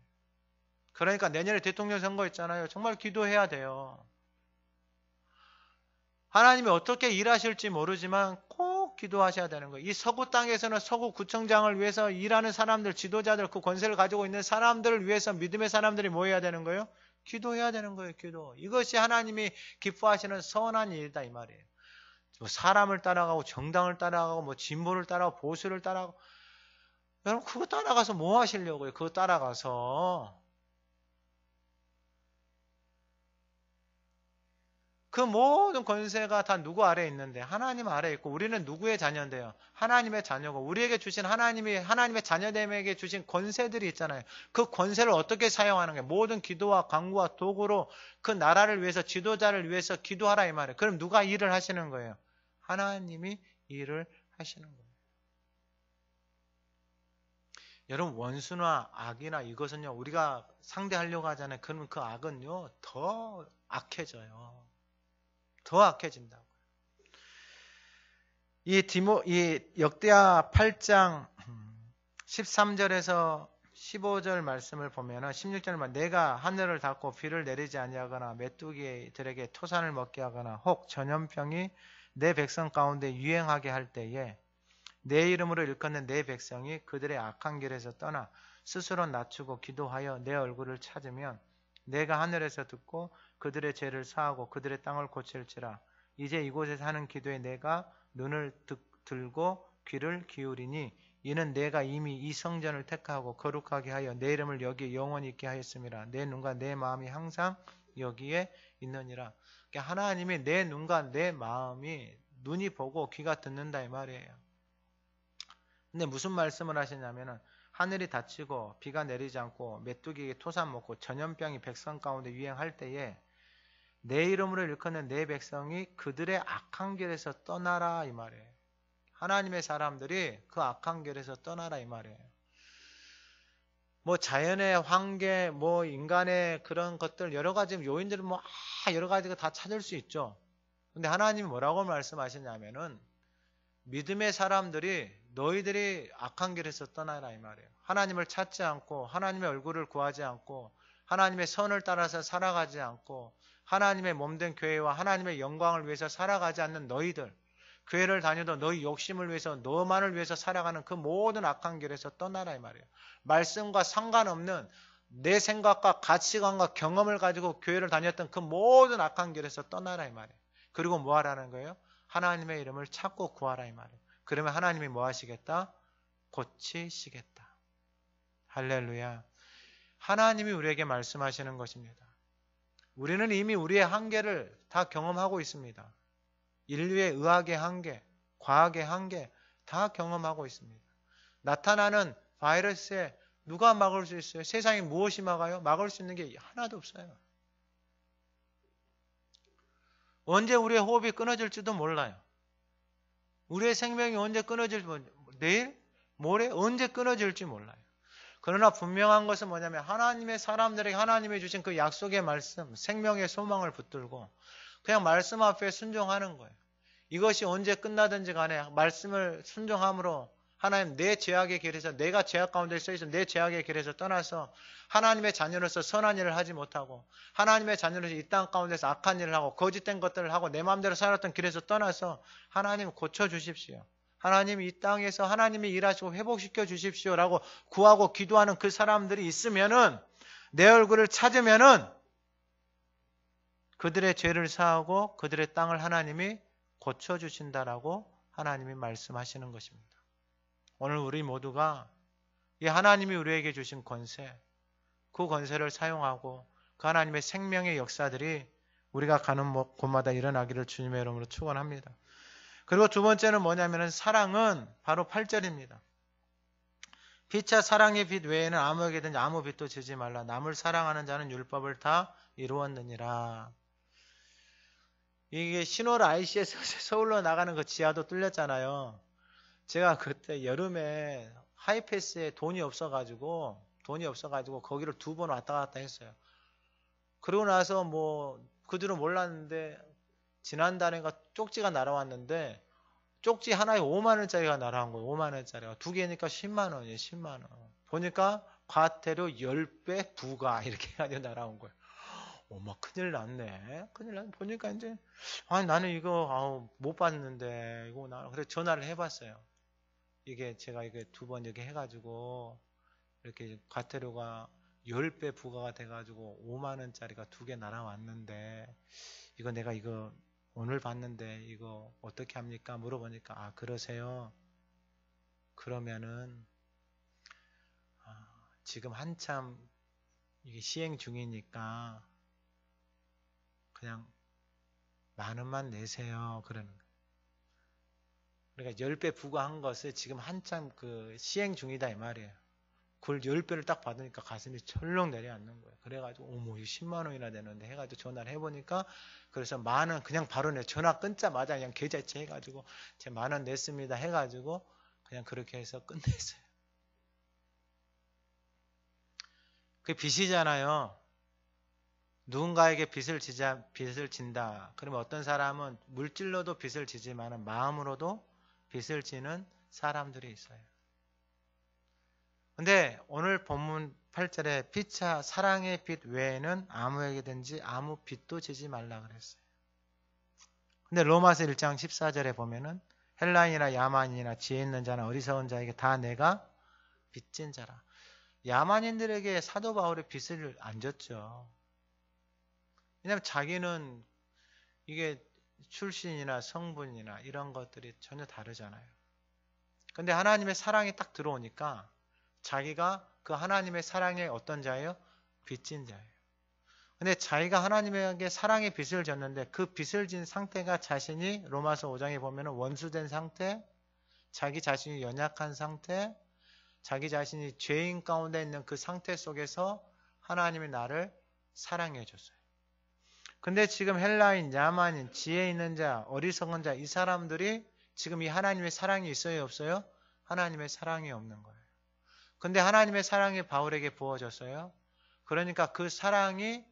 그러니까 내년에 대통령 선거 있잖아요. 정말 기도해야 돼요. 하나님이 어떻게 일하실지 모르지만 꼭 기도하셔야 되는 거예요. 이 서구 땅에서는 서구 구청장을 위해서 일하는 사람들, 지도자들, 그 권세를 가지고 있는 사람들을 위해서 믿음의 사람들이 뭐 해야 되는 거예요? 기도해야 되는 거예요. 기도. 이것이 하나님이 기뻐하시는 선한 일이다 이 말이에요. 사람을 따라가고 정당을 따라가고 뭐 진보를 따라가고 보수를 따라가고 여러분 그거 따라가서 뭐 하시려고요? 그거 따라가서 그 모든 권세가 다 누구 아래에 있는데 하나님 아래에 있고 우리는 누구의 자녀인데요? 하나님의 자녀고 우리에게 주신 하나님의 자녀됨에게 주신 권세들이 있잖아요. 그 권세를 어떻게 사용하는 거예요? 모든 기도와 간구와 도구로 그 나라를 위해서 지도자를 위해서 기도하라 이 말이에요. 그럼 누가 일을 하시는 거예요? 하나님이 일을 하시는 거예요. 여러분, 원수나 악이나 이것은요, 우리가 상대하려고 하잖아요. 그러면 그 악은요, 더 악해져요. 더 악해진다고. 이 역대하 8장 13절에서 15절 말씀을 보면은 16절만 내가 하늘을 닫고 비를 내리지 아니하거나 메뚜기들에게 토산을 먹게 하거나 혹 전염병이 내 백성 가운데 유행하게 할 때에 내 이름으로 일컫는 내 백성이 그들의 악한 길에서 떠나 스스로 낮추고 기도하여 내 얼굴을 찾으면 내가 하늘에서 듣고 그들의 죄를 사하고 그들의 땅을 고칠지라. 이제 이곳에 사는 기도에 내가 눈을 들고 귀를 기울이니 이는 내가 이미 이 성전을 택하고 거룩하게 하여 내 이름을 여기에 영원히 있게 하였음이라. 내 눈과 내 마음이 항상 여기에 있느니라. 그러니까 하나님이 내 눈과 내 마음이 눈이 보고 귀가 듣는다 이 말이에요. 근데 무슨 말씀을 하시냐면은 하늘이 닫히고 비가 내리지 않고 메뚜기에게 토산 먹고 전염병이 백성 가운데 유행할 때에 내 이름으로 일컫는 내 백성이 그들의 악한 길에서 떠나라 이 말이에요. 하나님의 사람들이 그 악한 길에서 떠나라 이 말이에요. 뭐 자연의 환계, 뭐 인간의 그런 것들 여러 가지 요인들은 뭐 여러 가지가 다 찾을 수 있죠. 근데 하나님이 뭐라고 말씀하시냐면은 믿음의 사람들이 너희들이 악한 길에서 떠나라 이 말이에요. 하나님을 찾지 않고 하나님의 얼굴을 구하지 않고 하나님의 선을 따라서 살아가지 않고 하나님의 몸된 교회와 하나님의 영광을 위해서 살아가지 않는 너희들, 교회를 다녀도 너희 욕심을 위해서 너만을 위해서 살아가는 그 모든 악한 길에서 떠나라 이 말이에요. 말씀과 상관없는 내 생각과 가치관과 경험을 가지고 교회를 다녔던 그 모든 악한 길에서 떠나라 이 말이에요. 그리고 뭐 하라는 거예요? 하나님의 이름을 찾고 구하라 이 말이에요. 그러면 하나님이 뭐 하시겠다? 고치시겠다. 할렐루야. 하나님이 우리에게 말씀하시는 것입니다. 우리는 이미 우리의 한계를 다 경험하고 있습니다. 인류의 의학의 한계, 과학의 한계 다 경험하고 있습니다. 나타나는 바이러스에 누가 막을 수 있어요? 세상에 무엇이 막아요? 막을 수 있는 게 하나도 없어요. 언제 우리의 호흡이 끊어질지도 몰라요. 우리의 생명이 언제 끊어질지 내일? 모레? 언제 끊어질지 몰라요. 그러나 분명한 것은 뭐냐면 하나님의 사람들에게 하나님이 주신 그 약속의 말씀, 생명의 소망을 붙들고 그냥 말씀 앞에 순종하는 거예요. 이것이 언제 끝나든지 간에 말씀을 순종함으로 하나님 내 죄악의 길에서 내가 죄악 가운데 서 있어 내 죄악의 길에서 떠나서 하나님의 자녀로서 선한 일을 하지 못하고 하나님의 자녀로서 이 땅 가운데서 악한 일을 하고 거짓된 것들을 하고 내 마음대로 살았던 길에서 떠나서 하나님 고쳐주십시오. 하나님 이 땅에서 하나님이 일하시고 회복시켜 주십시오라고 구하고 기도하는 그 사람들이 있으면은 내 얼굴을 찾으면은 그들의 죄를 사하고 그들의 땅을 하나님이 고쳐주신다라고 하나님이 말씀하시는 것입니다. 오늘 우리 모두가 이 하나님이 우리에게 주신 권세, 그 권세를 사용하고 그 하나님의 생명의 역사들이 우리가 가는 곳마다 일어나기를 주님의 이름으로 축원합니다. 그리고 두 번째는 뭐냐면은 사랑은 바로 8절입니다. 피차 사랑의 빛 외에는 아무에게든지 아무 빛도 지지 말라. 남을 사랑하는 자는 율법을 다 이루었느니라. 이게 신월 IC에서 서울로 나가는 그 지하도 뚫렸잖아요. 제가 그때 여름에 하이패스에 돈이 없어가지고 거기를 2번 왔다 갔다 했어요. 그러고 나서 뭐 그 뒤로 몰랐는데 지난달인가 쪽지가 날아왔는데 쪽지 하나에 5만 원짜리가 날아온 거예요. 5만 원짜리가. 2개니까 10만 원이에요. 10만 원. 보니까 과태료 10배 부과 이렇게 해가지고 날아온 거예요. 어머 큰일 났네. 큰일 났네. 보니까 이제 아니 나는 이거 못 받는데 이거 그래서 전화를 해봤어요. 이게 제가 이게 2번 이렇게 해가지고 이렇게 과태료가 10배 부과가 돼가지고 5만 원짜리가 2개 날아왔는데 이거 내가 이거 오늘 봤는데 이거 어떻게 합니까? 물어보니까 그러세요. 그러면은 지금 한참 이게 시행 중이니까 그냥 10,000원만 내세요. 그러는 거예요. 그러니까 10배 부과한 것을 지금 한참 그 시행 중이다 이 말이에요. 그걸 10배를 딱 받으니까 가슴이 철렁 내려앉는 거예요. 그래가지고 어머 이 10만 원이나 되는데 해가지고 전화를 해보니까 그래서 10,000원 그냥 바로 내 전화 끊자마자 그냥 계좌이체 해가지고 제 10,000원 냈습니다 해가지고 그냥 그렇게 해서 끝냈어요. 그게 빚이잖아요. 누군가에게 빚을 진다. 그러면 어떤 사람은 물질로도 빚을 지지만 마음으로도 빚을 지는 사람들이 있어요. 근데 오늘 본문 8절에 피차 사랑의 빚 외에는 아무에게든지 아무 빚도 지지 말라 그랬어요. 근데 로마서 1장 14절에 보면은 헬라인이나 야만인이나 지혜 있는 자나 어리석은 자에게 다 내가 빚진 자라. 야만인들에게 사도 바울의 빚을 안 졌죠. 왜냐하면 자기는 이게 출신이나 성분이나 이런 것들이 전혀 다르잖아요. 근데 하나님의 사랑이 딱 들어오니까 자기가 그 하나님의 사랑의 어떤 자예요? 빚진 자예요. 근데 자기가 하나님에게 사랑의 빚을 졌는데 그 빚을 진 상태가 자신이 로마서 5장에 보면 원수된 상태, 자기 자신이 연약한 상태, 자기 자신이 죄인 가운데 있는 그 상태 속에서 하나님이 나를 사랑해 줬어요. 근데 지금 헬라인, 야만인, 지혜 있는 자, 어리석은 자 이 사람들이 지금 이 하나님의 사랑이 있어요? 없어요? 하나님의 사랑이 없는 거예요. 근데 하나님의 사랑이 바울에게 부어졌어요. 그러니까 그 사랑이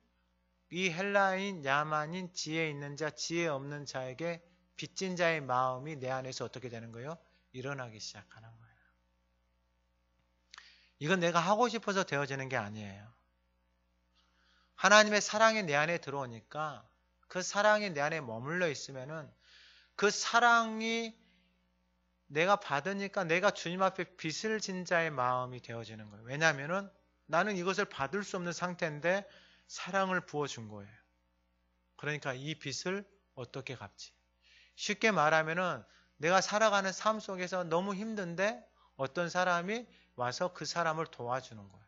이 헬라인, 야만인, 지혜 있는 자, 지혜 없는 자에게 빚진 자의 마음이 내 안에서 어떻게 되는 거예요? 일어나기 시작하는 거예요. 이건 내가 하고 싶어서 되어지는 게 아니에요. 하나님의 사랑이 내 안에 들어오니까 그 사랑이 내 안에 머물러 있으면은 그 사랑이 내가 받으니까 내가 주님 앞에 빚을 진 자의 마음이 되어지는 거예요. 왜냐하면은 나는 이것을 받을 수 없는 상태인데 사랑을 부어준 거예요. 그러니까 이 빚을 어떻게 갚지? 쉽게 말하면은 내가 살아가는 삶 속에서 너무 힘든데 어떤 사람이 와서 그 사람을 도와주는 거예요.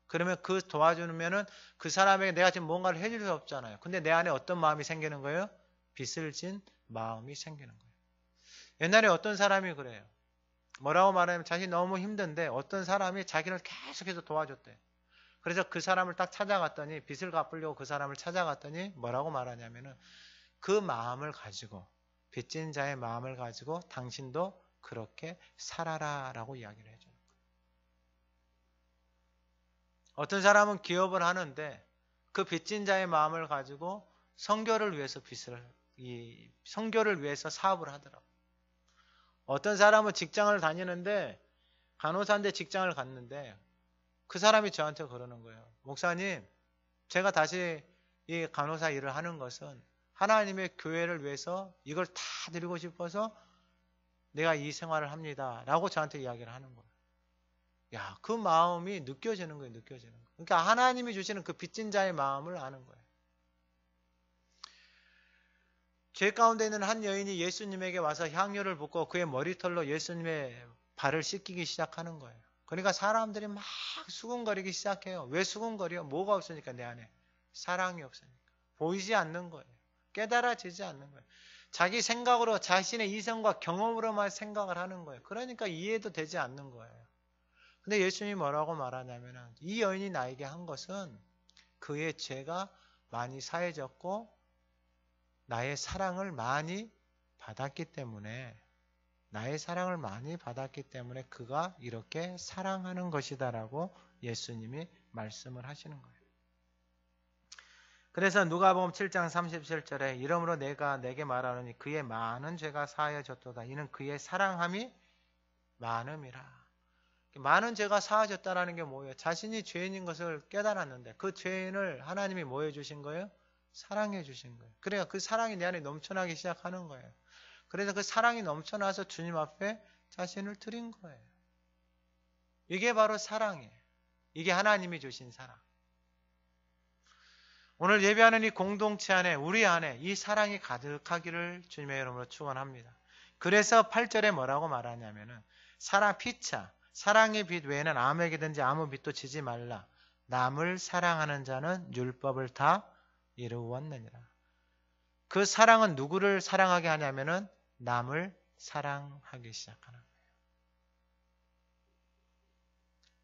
그러면 그 도와주면은 그 사람에게 내가 지금 뭔가를 해줄 수 없잖아요. 근데 내 안에 어떤 마음이 생기는 거예요? 빚을 진 마음이 생기는 거예요. 옛날에 어떤 사람이 그래요. 뭐라고 말하면 자신이 너무 힘든데 어떤 사람이 자기를 계속해서 도와줬대요. 그래서 그 사람을 딱 찾아갔더니 빚을 갚으려고 그 사람을 찾아갔더니 뭐라고 말하냐면은 그 마음을 가지고 빚진 자의 마음을 가지고 당신도 그렇게 살아라 라고 이야기를 해줘요. 어떤 사람은 기업을 하는데 그 빚진 자의 마음을 가지고 선교를 위해서 선교를 위해서 사업을 하더라고요. 어떤 사람은 직장을 다니는데 간호사인데 직장을 갔는데 그 사람이 저한테 그러는 거예요. 목사님, 제가 다시 이 간호사 일을 하는 것은 하나님의 교회를 위해서 이걸 다 드리고 싶어서 내가 이 생활을 합니다. 라고 저한테 이야기를 하는 거예요. 야, 그 마음이 느껴지는 거예요. 느껴지는 거예요. 그러니까 하나님이 주시는 그 빚진 자의 마음을 아는 거예요. 죄 가운데 있는 한 여인이 예수님에게 와서 향유를 붓고 그의 머리털로 예수님의 발을 씻기기 시작하는 거예요. 그러니까 사람들이 막 수군거리기 시작해요. 왜 수군거려? 뭐가 없으니까 내 안에. 사랑이 없으니까. 보이지 않는 거예요. 깨달아지지 않는 거예요. 자기 생각으로 자신의 이성과 경험으로만 생각을 하는 거예요. 그러니까 이해도 되지 않는 거예요. 근데 예수님이 뭐라고 말하냐면 이 여인이 나에게 한 것은 그의 죄가 많이 사해졌고 나의 사랑을 많이 받았기 때문에 그가 이렇게 사랑하는 것이다라고 예수님이 말씀을 하시는 거예요. 그래서 누가복음 7장 37절에 이러므로 내가 내게 말하노니 그의 많은 죄가 사하여졌도다. 이는 그의 사랑함이 많음이라. 많은 죄가 사하졌다라는 게 뭐예요? 자신이 죄인인 것을 깨달았는데 그 죄인을 하나님이 뭐 해주신 거예요? 사랑해 주신 거예요. 그러니까 그 사랑이 내 안에 넘쳐나기 시작하는 거예요. 그래서 그 사랑이 넘쳐나서 주님 앞에 자신을 드린 거예요. 이게 바로 사랑이에요. 이게 하나님이 주신 사랑. 오늘 예배하는 이 공동체 안에 우리 안에 이 사랑이 가득하기를 주님의 이름으로 축원합니다. 그래서 8절에 뭐라고 말하냐면은 피차 사랑의 빚 외에는 아무에게든지 아무 빚도 지지 말라. 남을 사랑하는 자는 율법을 다 이루었느니라. 그 사랑은 누구를 사랑하게 하냐면은 남을 사랑하기 시작하는 거예요.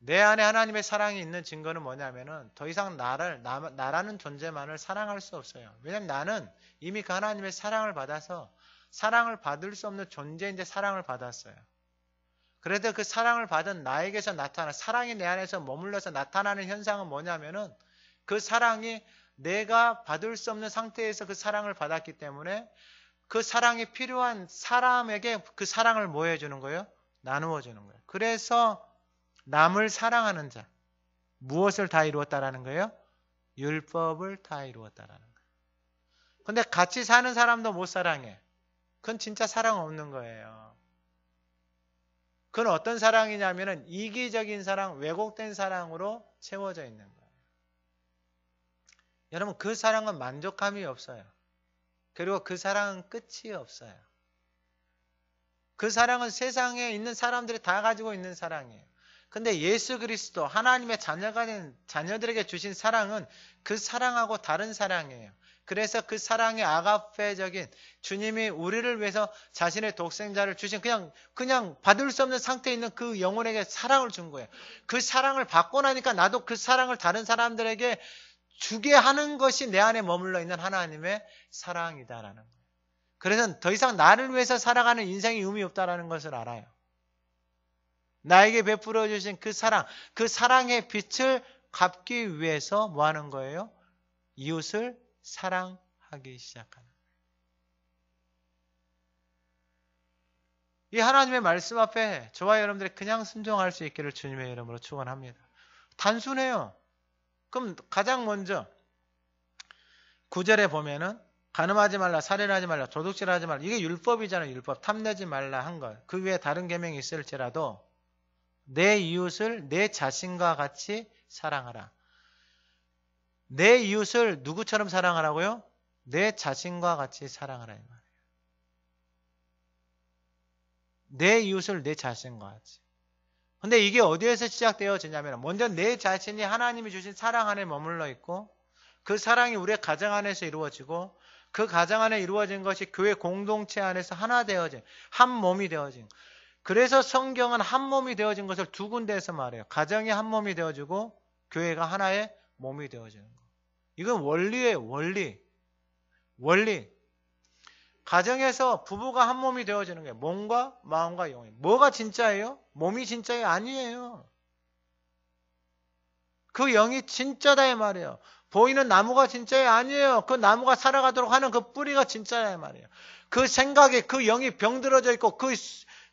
내 안에 하나님의 사랑이 있는 증거는 뭐냐면은 더 이상 나라는 존재만을 사랑할 수 없어요. 왜냐면 나는 이미 그 하나님의 사랑을 받아서 사랑을 받을 수 없는 존재인데 사랑을 받았어요. 그래도 그 사랑을 받은 나에게서 사랑이 내 안에서 머물러서 나타나는 현상은 뭐냐면은 그 사랑이 내가 받을 수 없는 상태에서 그 사랑을 받았기 때문에 그 사랑이 필요한 사람에게 그 사랑을 뭐 해주는 거예요? 나누어 주는 거예요. 그래서 남을 사랑하는 자, 무엇을 다 이루었다라는 거예요? 율법을 다 이루었다라는 거예요. 근데 같이 사는 사람도 못 사랑해. 그건 진짜 사랑 없는 거예요. 그건 어떤 사랑이냐면은 이기적인 사랑, 왜곡된 사랑으로 채워져 있는 거예요. 여러분, 그 사랑은 만족감이 없어요. 그리고 그 사랑은 끝이 없어요. 그 사랑은 세상에 있는 사람들이 다 가지고 있는 사랑이에요. 근데 예수 그리스도 하나님의 자녀가 된 자녀들에게 주신 사랑은 그 사랑하고 다른 사랑이에요. 그래서 그 사랑의 아가페적인 주님이 우리를 위해서 자신의 독생자를 주신 그냥 받을 수 없는 상태에 있는 그 영혼에게 사랑을 준 거예요. 그 사랑을 받고 나니까 나도 그 사랑을 다른 사람들에게 주게 하는 것이 내 안에 머물러 있는 하나님의 사랑이다라는 거예요. 그래서 더 이상 나를 위해서 살아가는 인생이 의미 없다라는 것을 알아요. 나에게 베풀어 주신 그 사랑의 빛을 갚기 위해서 뭐 하는 거예요? 이웃을 사랑하기 시작하는 거예요. 이 하나님의 말씀 앞에 저와 여러분들이 그냥 순종할 수 있기를 주님의 이름으로 축원합니다. 단순해요. 그럼 가장 먼저 9절에 보면은 간음하지 말라, 살인하지 말라, 도둑질하지 말라. 이게 율법이잖아요. 율법. 탐내지 말라 한 것. 그 외에 다른 계명이 있을지라도 내 이웃을 내 자신과 같이 사랑하라. 내 이웃을 누구처럼 사랑하라고요? 내 자신과 같이 사랑하라 이 말이에요. 내 이웃을 내 자신과 같이. 근데 이게 어디에서 시작되어지냐면 먼저 내 자신이 하나님이 주신 사랑 안에 머물러 있고 그 사랑이 우리의 가정 안에서 이루어지고 그 가정 안에 이루어진 것이 교회 공동체 안에서 하나 되어진 한 몸이 되어진. 그래서 성경은 한 몸이 되어진 것을 두 군데에서 말해요. 가정이 한 몸이 되어지고 교회가 하나의 몸이 되어지는 거. 이건 원리예요. 원리. 가정에서 부부가 한 몸이 되어지는 거예요. 몸과 마음과 영이. 뭐가 진짜예요? 몸이 진짜예요? 아니에요. 그 영이 진짜다 이 말이에요. 보이는 나무가 진짜예요? 아니에요. 그 나무가 살아가도록 하는 그 뿌리가 진짜야 이 말이에요. 그 생각에 그 영이 병들어져 있고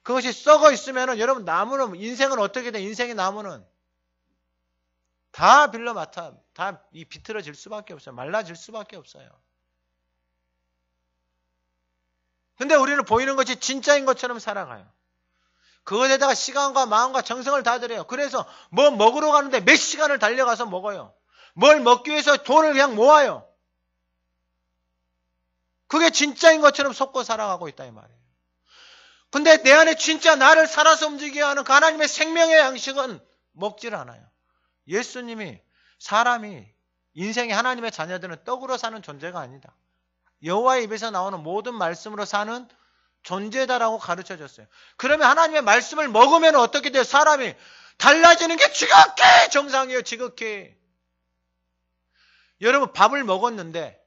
그것이 썩어 있으면은 여러분 나무는 인생은 어떻게 돼? 인생의 나무는 다 빌려 맡아 다 비틀어질 수밖에 없어요. 말라질 수밖에 없어요. 근데 우리는 보이는 것이 진짜인 것처럼 살아가요. 그것에다가 시간과 마음과 정성을 다 들여요. 그래서 뭐 먹으러 가는데 몇 시간을 달려가서 먹어요. 뭘 먹기 위해서 돈을 그냥 모아요. 그게 진짜인 것처럼 속고 살아가고 있다 이 말이에요. 근데 내 안에 진짜 나를 살아서 움직이게 하는 그 하나님의 생명의 양식은 먹질 않아요. 예수님이 사람이 인생의 하나님의 자녀들은 떡으로 사는 존재가 아니다. 여호와의 입에서 나오는 모든 말씀으로 사는 존재다라고 가르쳐줬어요. 그러면 하나님의 말씀을 먹으면 어떻게 돼요? 사람이 달라지는 게 지극히 정상이에요. 지극히. 여러분 밥을 먹었는데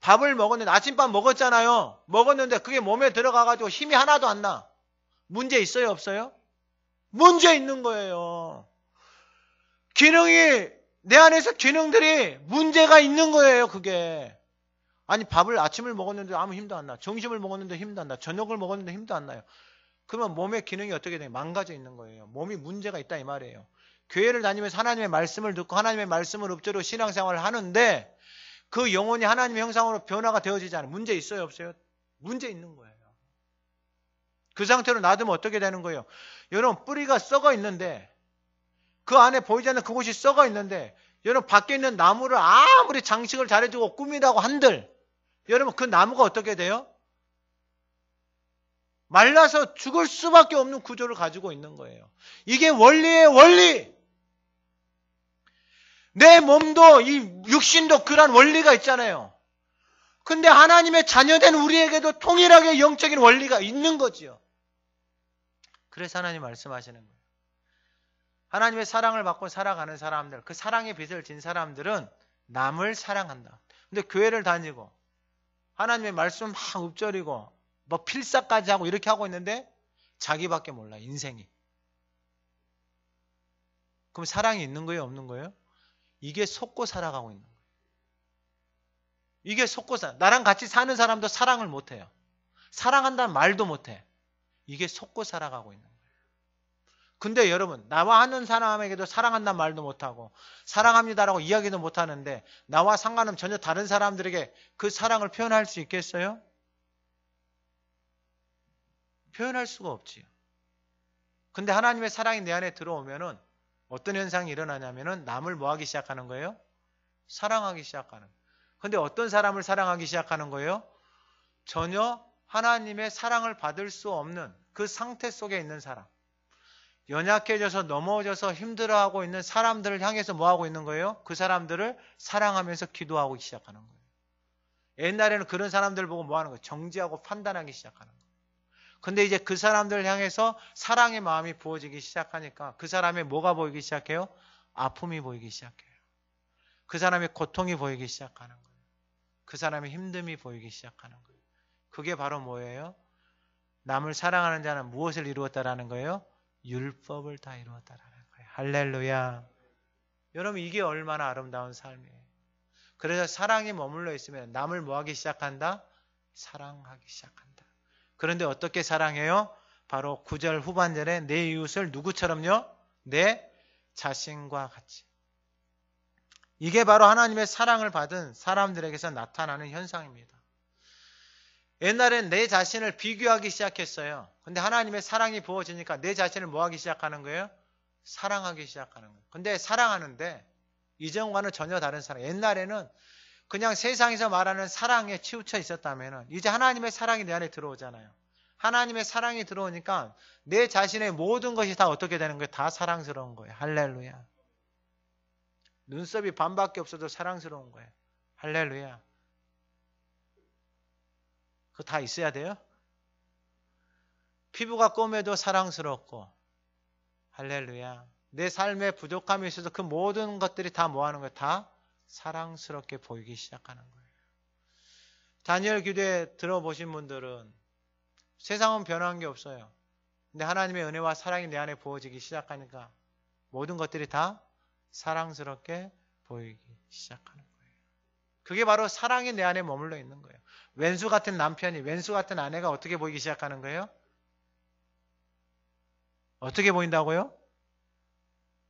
아침밥 먹었잖아요. 먹었는데 그게 몸에 들어가가지고 힘이 하나도 안 나. 문제 있어요? 없어요? 문제 있는 거예요. 내 안에서 기능들이 문제가 있는 거예요. 그게. 아니 아침을 먹었는데 아무 힘도 안 나. 점심을 먹었는데 힘도 안 나. 저녁을 먹었는데 힘도 안 나요. 그러면 몸의 기능이 어떻게 돼요? 망가져 있는 거예요. 몸이 문제가 있다 이 말이에요. 교회를 다니면서 하나님의 말씀을 듣고 하나님의 말씀을 읊조리고 신앙생활을 하는데 그 영혼이 하나님의 형상으로 변화가 되어지지 않아요. 문제 있어요? 없어요? 문제 있는 거예요. 그 상태로 놔두면 어떻게 되는 거예요? 여러분 뿌리가 썩어 있는데 그 안에 보이지 않는 그곳이 썩어 있는데 여러분 밖에 있는 나무를 아무리 장식을 잘해주고 꾸미라고 한들 여러분 그 나무가 어떻게 돼요? 말라서 죽을 수밖에 없는 구조를 가지고 있는 거예요. 이게 원리예요. 원리. 내 몸도 이 육신도 그런 원리가 있잖아요. 근데 하나님의 자녀된 우리에게도 통일하게 영적인 원리가 있는 거지요. 그래서 하나님 말씀하시는 거예요. 하나님의 사랑을 받고 살아가는 사람들, 그 사랑의 빚을 진 사람들은 남을 사랑한다. 근데 교회를 다니고 하나님의 말씀 막 읊조리고 뭐 필사까지 하고 이렇게 하고 있는데 자기밖에 몰라, 인생이. 그럼 사랑이 있는 거예요, 없는 거예요? 이게 속고 살아가고 있는 거예요. 이게 속고 나랑 같이 사는 사람도 사랑을 못해요. 사랑한다는 말도 못해. 이게 속고 살아가고 있는 거예요. 근데 여러분, 나와 하는 사람에게도 사랑한다는 말도 못하고 사랑합니다라고 이야기도 못하는데 나와 상관없는 전혀 다른 사람들에게 그 사랑을 표현할 수 있겠어요? 표현할 수가 없지요. 근데 하나님의 사랑이 내 안에 들어오면은 어떤 현상이 일어나냐면은 남을 뭐 하기 시작하는 거예요? 사랑하기 시작하는 거예요. 근데 어떤 사람을 사랑하기 시작하는 거예요? 전혀 하나님의 사랑을 받을 수 없는 그 상태 속에 있는 사람. 연약해져서 넘어져서 힘들어하고 있는 사람들을 향해서 뭐 하고 있는 거예요? 그 사람들을 사랑하면서 기도하고 시작하는 거예요. 옛날에는 그런 사람들 보고 뭐 하는 거예요? 정죄하고 판단하기 시작하는 거예요. 근데 이제 그 사람들을 향해서 사랑의 마음이 부어지기 시작하니까 그 사람의 뭐가 보이기 시작해요? 아픔이 보이기 시작해요. 그 사람의 고통이 보이기 시작하는 거예요. 그 사람의 힘듦이 보이기 시작하는 거예요. 그게 바로 뭐예요? 남을 사랑하는 자는 무엇을 이루었다라는 거예요? 율법을 다 이루었다라는 거예요. 할렐루야. 여러분, 이게 얼마나 아름다운 삶이에요. 그래서 사랑이 머물러 있으면 남을 뭐 하기 시작한다? 사랑하기 시작한다. 그런데 어떻게 사랑해요? 바로 9절 후반절에 내 이웃을 누구처럼요? 내 자신과 같이. 이게 바로 하나님의 사랑을 받은 사람들에게서 나타나는 현상입니다. 옛날엔 내 자신을 비교하기 시작했어요. 근데 하나님의 사랑이 부어지니까 내 자신을 뭐 하기 시작하는 거예요? 사랑하기 시작하는 거예요. 근데 사랑하는데 이전과는 전혀 다른 사랑. 옛날에는 그냥 세상에서 말하는 사랑에 치우쳐 있었다면 이제 하나님의 사랑이 내 안에 들어오잖아요. 하나님의 사랑이 들어오니까 내 자신의 모든 것이 다 어떻게 되는 거예요? 다 사랑스러운 거예요. 할렐루야. 눈썹이 반밖에 없어도 사랑스러운 거예요. 할렐루야. 그거 다 있어야 돼요? 피부가 꼬매도 사랑스럽고, 할렐루야. 내 삶에 부족함이 있어도 그 모든 것들이 다 뭐 하는 거예요? 다 사랑스럽게 보이기 시작하는 거예요. 다니엘 기도에 들어보신 분들은 세상은 변한 게 없어요. 근데 하나님의 은혜와 사랑이 내 안에 부어지기 시작하니까 모든 것들이 다 사랑스럽게 보이기 시작하는 거예요. 그게 바로 사랑이 내 안에 머물러 있는 거예요. 왼수 같은 남편이, 왼수 같은 아내가 어떻게 보이기 시작하는 거예요? 어떻게 보인다고요?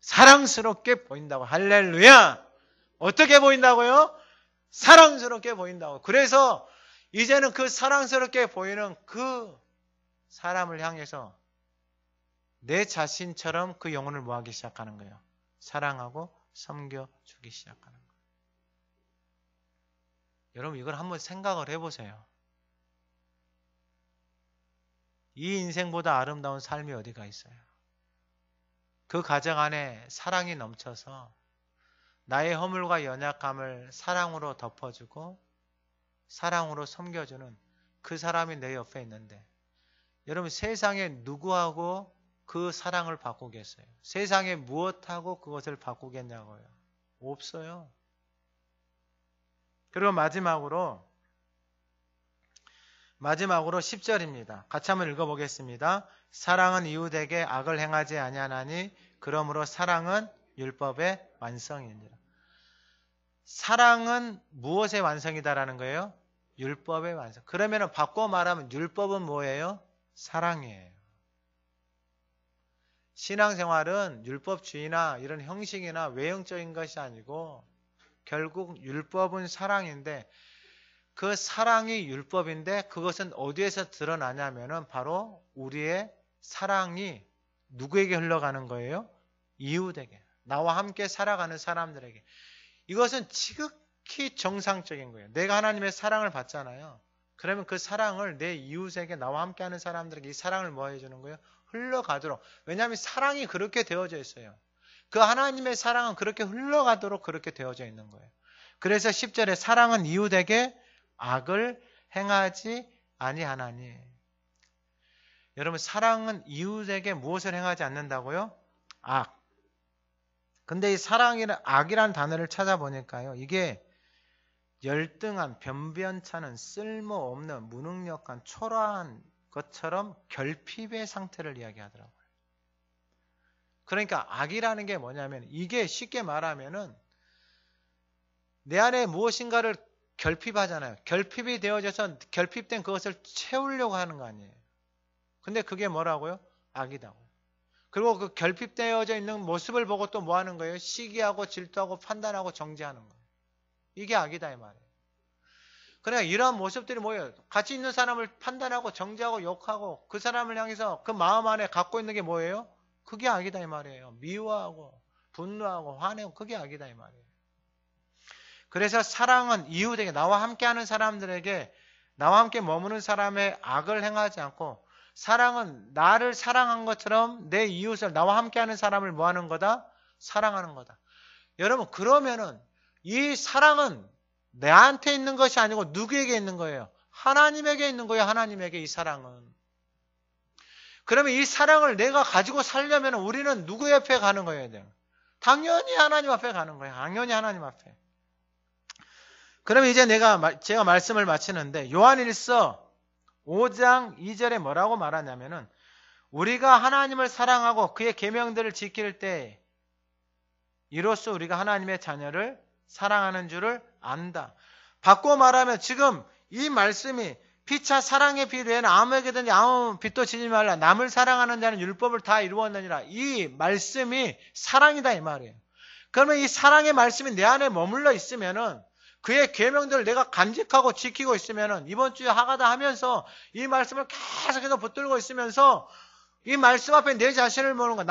사랑스럽게 보인다고. 할렐루야! 어떻게 보인다고요? 사랑스럽게 보인다고. 그래서 이제는 그 사랑스럽게 보이는 그 사람을 향해서 내 자신처럼 그 영혼을 모하기 시작하는 거예요. 사랑하고 섬겨주기 시작하는 거예요. 여러분, 이걸 한번 생각을 해보세요. 이 인생보다 아름다운 삶이 어디가 있어요? 그 가정 안에 사랑이 넘쳐서 나의 허물과 연약함을 사랑으로 덮어주고 사랑으로 섬겨주는 그 사람이 내 옆에 있는데 여러분, 세상에 누구하고 그 사랑을 바꾸겠어요? 세상에 무엇하고 그것을 바꾸겠냐고요? 없어요. 그리고 마지막으로 10절입니다. 같이 한번 읽어보겠습니다. 사랑은 이웃에게 악을 행하지 아니하나니 그러므로 사랑은 율법의 완성이니라. 사랑은 무엇의 완성이다라는 거예요? 율법의 완성. 그러면 바꿔 말하면 율법은 뭐예요? 사랑이에요. 신앙생활은 율법주의나 이런 형식이나 외형적인 것이 아니고 결국 율법은 사랑인데 그 사랑이 율법인데 그것은 어디에서 드러나냐면은 바로 우리의 사랑이 누구에게 흘러가는 거예요? 이웃에게. 나와 함께 살아가는 사람들에게. 이것은 지극히 정상적인 거예요. 내가 하나님의 사랑을 받잖아요. 그러면 그 사랑을 내 이웃에게 나와 함께 하는 사람들에게 이 사랑을 뭐 해주는 거예요? 흘러가도록. 왜냐하면 사랑이 그렇게 되어져 있어요. 그 하나님의 사랑은 그렇게 흘러가도록 그렇게 되어져 있는 거예요. 그래서 10절에 사랑은 이웃에게 악을 행하지 아니하나니. 여러분, 사랑은 이웃에게 무엇을 행하지 않는다고요? 악. 근데 이 사랑이나 악이라는 단어를 찾아보니까요. 이게 열등한, 변변찮은, 쓸모없는, 무능력한, 초라한 것처럼 결핍의 상태를 이야기하더라고요. 그러니까 악이라는 게 뭐냐면 이게 쉽게 말하면은 내 안에 무엇인가를 결핍하잖아요. 결핍이 되어져서 결핍된 그것을 채우려고 하는 거 아니에요. 근데 그게 뭐라고요? 악이다고. 그리고 그 결핍되어져 있는 모습을 보고 또 뭐 하는 거예요? 시기하고 질투하고 판단하고 정죄하는 거예요. 이게 악이다 이 말이에요. 그러니까 이러한 모습들이 뭐예요? 같이 있는 사람을 판단하고 정죄하고 욕하고 그 사람을 향해서 그 마음 안에 갖고 있는 게 뭐예요? 그게 악이다 이 말이에요. 미워하고 분노하고 화내고 그게 악이다 이 말이에요. 그래서 사랑은 이웃에게, 나와 함께하는 사람들에게, 나와 함께 머무는 사람의 악을 행하지 않고, 사랑은 나를 사랑한 것처럼 내 이웃을, 나와 함께하는 사람을 뭐 하는 거다? 사랑하는 거다. 여러분, 그러면은 이 사랑은 나한테 있는 것이 아니고 누구에게 있는 거예요? 하나님에게 있는 거예요. 하나님에게 이 사랑은. 그러면 이 사랑을 내가 가지고 살려면 우리는 누구 옆에 가는 거예요? 당연히 하나님 앞에 가는 거예요. 당연히 하나님 앞에. 그러면 이제 제가 말씀을 마치는데, 요한일서 5장 2절에 뭐라고 말하냐면은, 우리가 하나님을 사랑하고 그의 계명들을 지킬 때 이로써 우리가 하나님의 자녀를 사랑하는 줄을 안다. 바꿔 말하면 지금 이 말씀이 피차 사랑의 피 외에는 아무에게든지 아무 빚도 지지 말라. 남을 사랑하는 자는 율법을 다 이루었느니라. 이 말씀이 사랑이다 이 말이에요. 그러면 이 사랑의 말씀이 내 안에 머물러 있으면은, 그의 계명들을 내가 간직하고 지키고 있으면은, 이번 주에 하가다 하면서 이 말씀을 계속해서 붙들고 있으면서 이 말씀 앞에 내 자신을 보는 거야.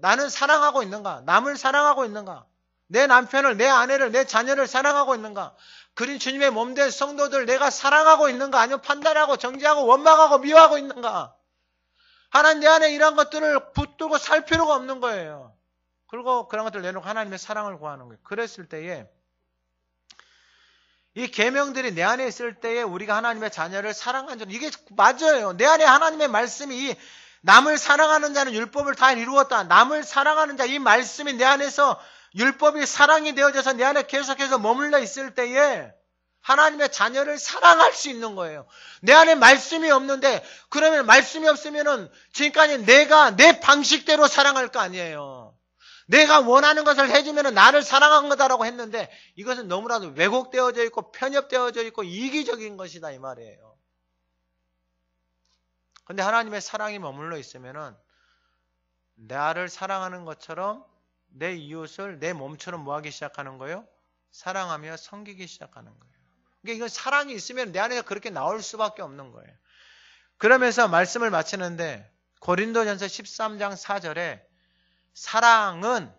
나는 사랑하고 있는가? 남을 사랑하고 있는가? 내 남편을, 내 아내를, 내 자녀를 사랑하고 있는가? 그린 주님의 몸된 성도들 내가 사랑하고 있는가? 아니면 판단하고 정죄하고 원망하고 미워하고 있는가? 하나님 내 안에 이런 것들을 붙들고 살 필요가 없는 거예요. 그리고 그런 것들을 내놓고 하나님의 사랑을 구하는 거예요. 그랬을 때에 이 계명들이 내 안에 있을 때에 우리가 하나님의 자녀를 사랑하는 줄, 이게 맞아요. 내 안에 하나님의 말씀이, 남을 사랑하는 자는 율법을 다 이루었다. 남을 사랑하는 자, 이 말씀이 내 안에서 율법이 사랑이 되어져서 내 안에 계속해서 머물러 있을 때에 하나님의 자녀를 사랑할 수 있는 거예요. 내 안에 말씀이 없는데, 그러면 말씀이 없으면은 지금까지 내가 내 방식대로 사랑할 거 아니에요. 내가 원하는 것을 해주면 나를 사랑한 거다라고 했는데, 이것은 너무나도 왜곡되어져 있고 편협되어져 있고 이기적인 것이다 이 말이에요. 근데 하나님의 사랑이 머물러 있으면은 나를 사랑하는 것처럼 내 이웃을 내 몸처럼 뭐 하기 시작하는 거예요? 사랑하며 섬기기 시작하는 거예요. 그러니까 이건 사랑이 있으면 내 안에서 그렇게 나올 수밖에 없는 거예요. 그러면서 말씀을 마치는데, 고린도전서 13장 4절에 사랑은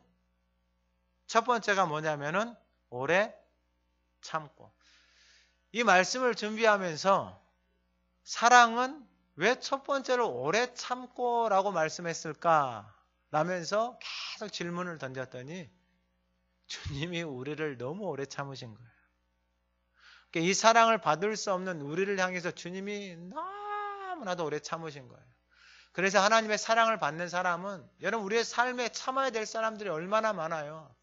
첫 번째가 뭐냐면은 오래 참고. 이 말씀을 준비하면서 사랑은 왜 첫 번째로 오래 참고 라고 말씀했을까? 라면서 계속 질문을 던졌더니 주님이 우리를 너무 오래 참으신 거예요. 그러니까 이 사랑을 받을 수 없는 우리를 향해서 주님이 너무나도 오래 참으신 거예요. 그래서 하나님의 사랑을 받는 사람은, 여러분 우리의 삶에 참아야 될 사람들이 얼마나 많아요.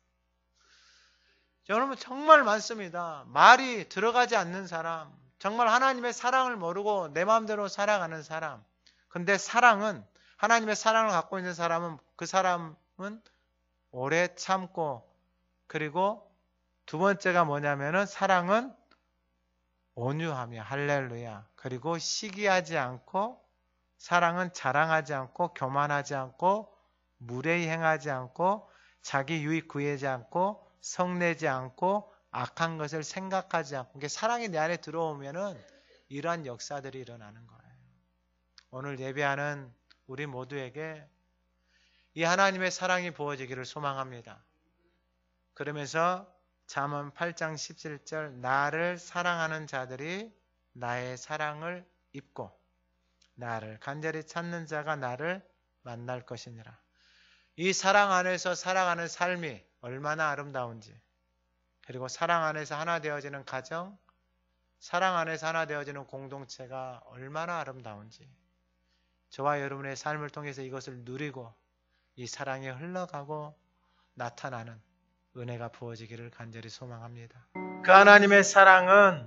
여러분 정말 많습니다. 말이 들어가지 않는 사람, 정말 하나님의 사랑을 모르고 내 마음대로 살아가는 사람. 근데 사랑은, 하나님의 사랑을 갖고 있는 사람은, 그 사람은 오래 참고, 그리고 두 번째가 뭐냐면은 사랑은 온유하며, 할렐루야. 그리고 시기하지 않고, 사랑은 자랑하지 않고, 교만하지 않고, 무례히 행하지 않고, 자기 유익 구하지 않고, 성내지 않고, 악한 것을 생각하지 않고. 그러니까 사랑이 내 안에 들어오면은 이러한 역사들이 일어나는 거예요. 오늘 예배하는 우리 모두에게 이 하나님의 사랑이 부어지기를 소망합니다. 그러면서 잠언 8장 17절, 나를 사랑하는 자들이 나의 사랑을 입고 나를 간절히 찾는 자가 나를 만날 것이니라. 이 사랑 안에서 살아가는 삶이 얼마나 아름다운지, 그리고 사랑 안에서 하나 되어지는 가정, 사랑 안에서 하나 되어지는 공동체가 얼마나 아름다운지, 저와 여러분의 삶을 통해서 이것을 누리고 이 사랑이 흘러가고 나타나는 은혜가 부어지기를 간절히 소망합니다. 그 하나님의 사랑은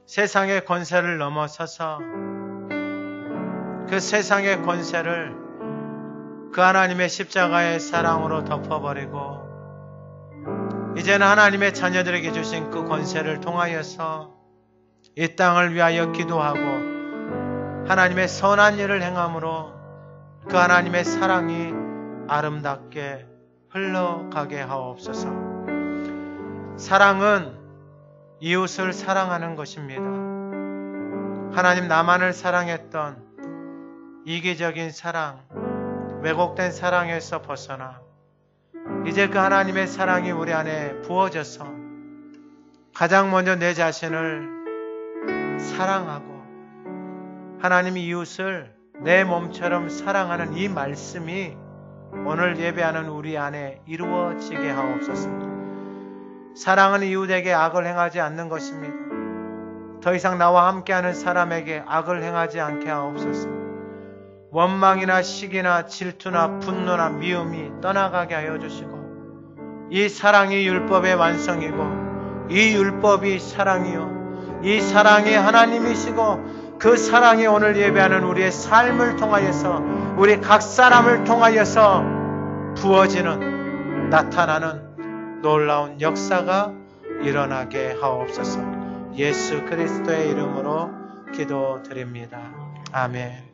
세상의 권세를 넘어서서 그 세상의 권세를 그 하나님의 십자가의 사랑으로 덮어버리고 이제는 하나님의 자녀들에게 주신 그 권세를 통하여서 이 땅을 위하여 기도하고 하나님의 선한 일을 행함으로 그 하나님의 사랑이 아름답게 흘러가게 하옵소서. 사랑은 이웃을 사랑하는 것입니다. 하나님 나만을 사랑했던 이기적인 사랑, 왜곡된 사랑에서 벗어나 이제 그 하나님의 사랑이 우리 안에 부어져서 가장 먼저 내 자신을 사랑하고 하나님 이웃을 내 몸처럼 사랑하는 이 말씀이 오늘 예배하는 우리 안에 이루어지게 하옵소서. 사랑은 이웃에게 악을 행하지 않는 것입니다. 더 이상 나와 함께하는 사람에게 악을 행하지 않게 하옵소서. 원망이나 시기나 질투나 분노나 미움이 떠나가게 하여 주시고 이 사랑이 율법의 완성이고 이 율법이 사랑이요 이 사랑이 하나님이시고 그 사랑이 오늘 예배하는 우리의 삶을 통하여서 우리 각 사람을 통하여서 부어지는 나타나는 놀라운 역사가 일어나게 하옵소서. 예수 그리스도의 이름으로 기도드립니다. 아멘.